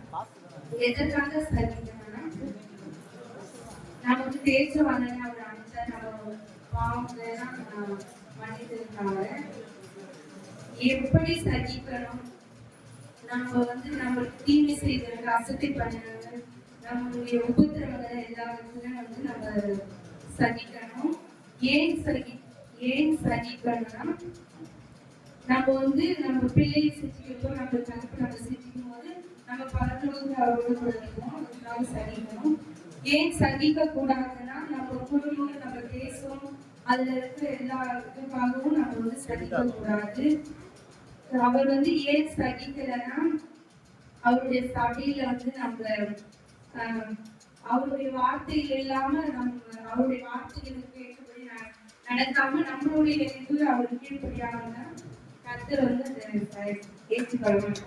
எதற்காக சகித்தனா நமக்கு தேசவாளனை அவர் அனுப்பிச்சார். நம்ம பாவங்களெல்லாம் மன்னித்திருக்காங்க. எப்படி சகிக்கணும் நம்ம வந்து நம்மளுக்கு தீமை செய்தவங்க அசட்டை பண்ணவங்க நம்மளுடைய உபத்திரவங்களை எல்லாருக்குமே வந்து நம்ம
சகிக்கணும். ஏன் சகிக்கணும்னா, நம்ம வந்து நம்ம பிள்ளையை சிரிச்சுக்கிட்டோம், நம்ம தகப்ப நம்ம சிரிச்சுக்கும் போது நம்ம பரலோகத்துல அவரோட கூட இருக்கோம். அதுக்காக சகிக்கணும். ஏன் சகிக்க கூடாதுன்னா, நம்ம குடும்பம் நம்ம தேசம் அதுல இருக்கிற எல்லா இதுக்காகவும் நம்ம வந்து சகிக்க கூடாது. அவர் வந்து ஏன் சகிக்கலைன்னா, அவருடைய சபையில வந்து நம்ம அவருடைய வார்த்தைகள் இல்லாம நம்ம அவருடைய வார்த்தைகளுக்கு ஏற்றபடி நடக்காம நம்மளுடைய இது அவருக்கு கீழ்படியாம கர்த்தர் வந்து அதை ஏற்றுக்கொள்ளணும்.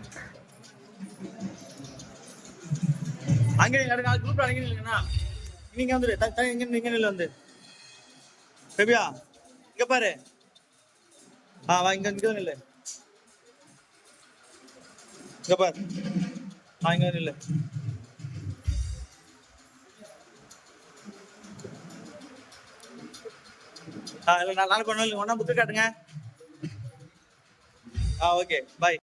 அங்கே குரூப்ல அங்கே இல்லைங்கண்ணா, நீங்க வந்துரு இங்க நில்ல வந்து பெபியா இங்க பாரு. வா இங்க நில்லு, இங்க பாரு. இங்க நில்லு. நாளைக்கு ஒண்ணு ஒன்னா புக்கு காட்டுங்க. Okay bye.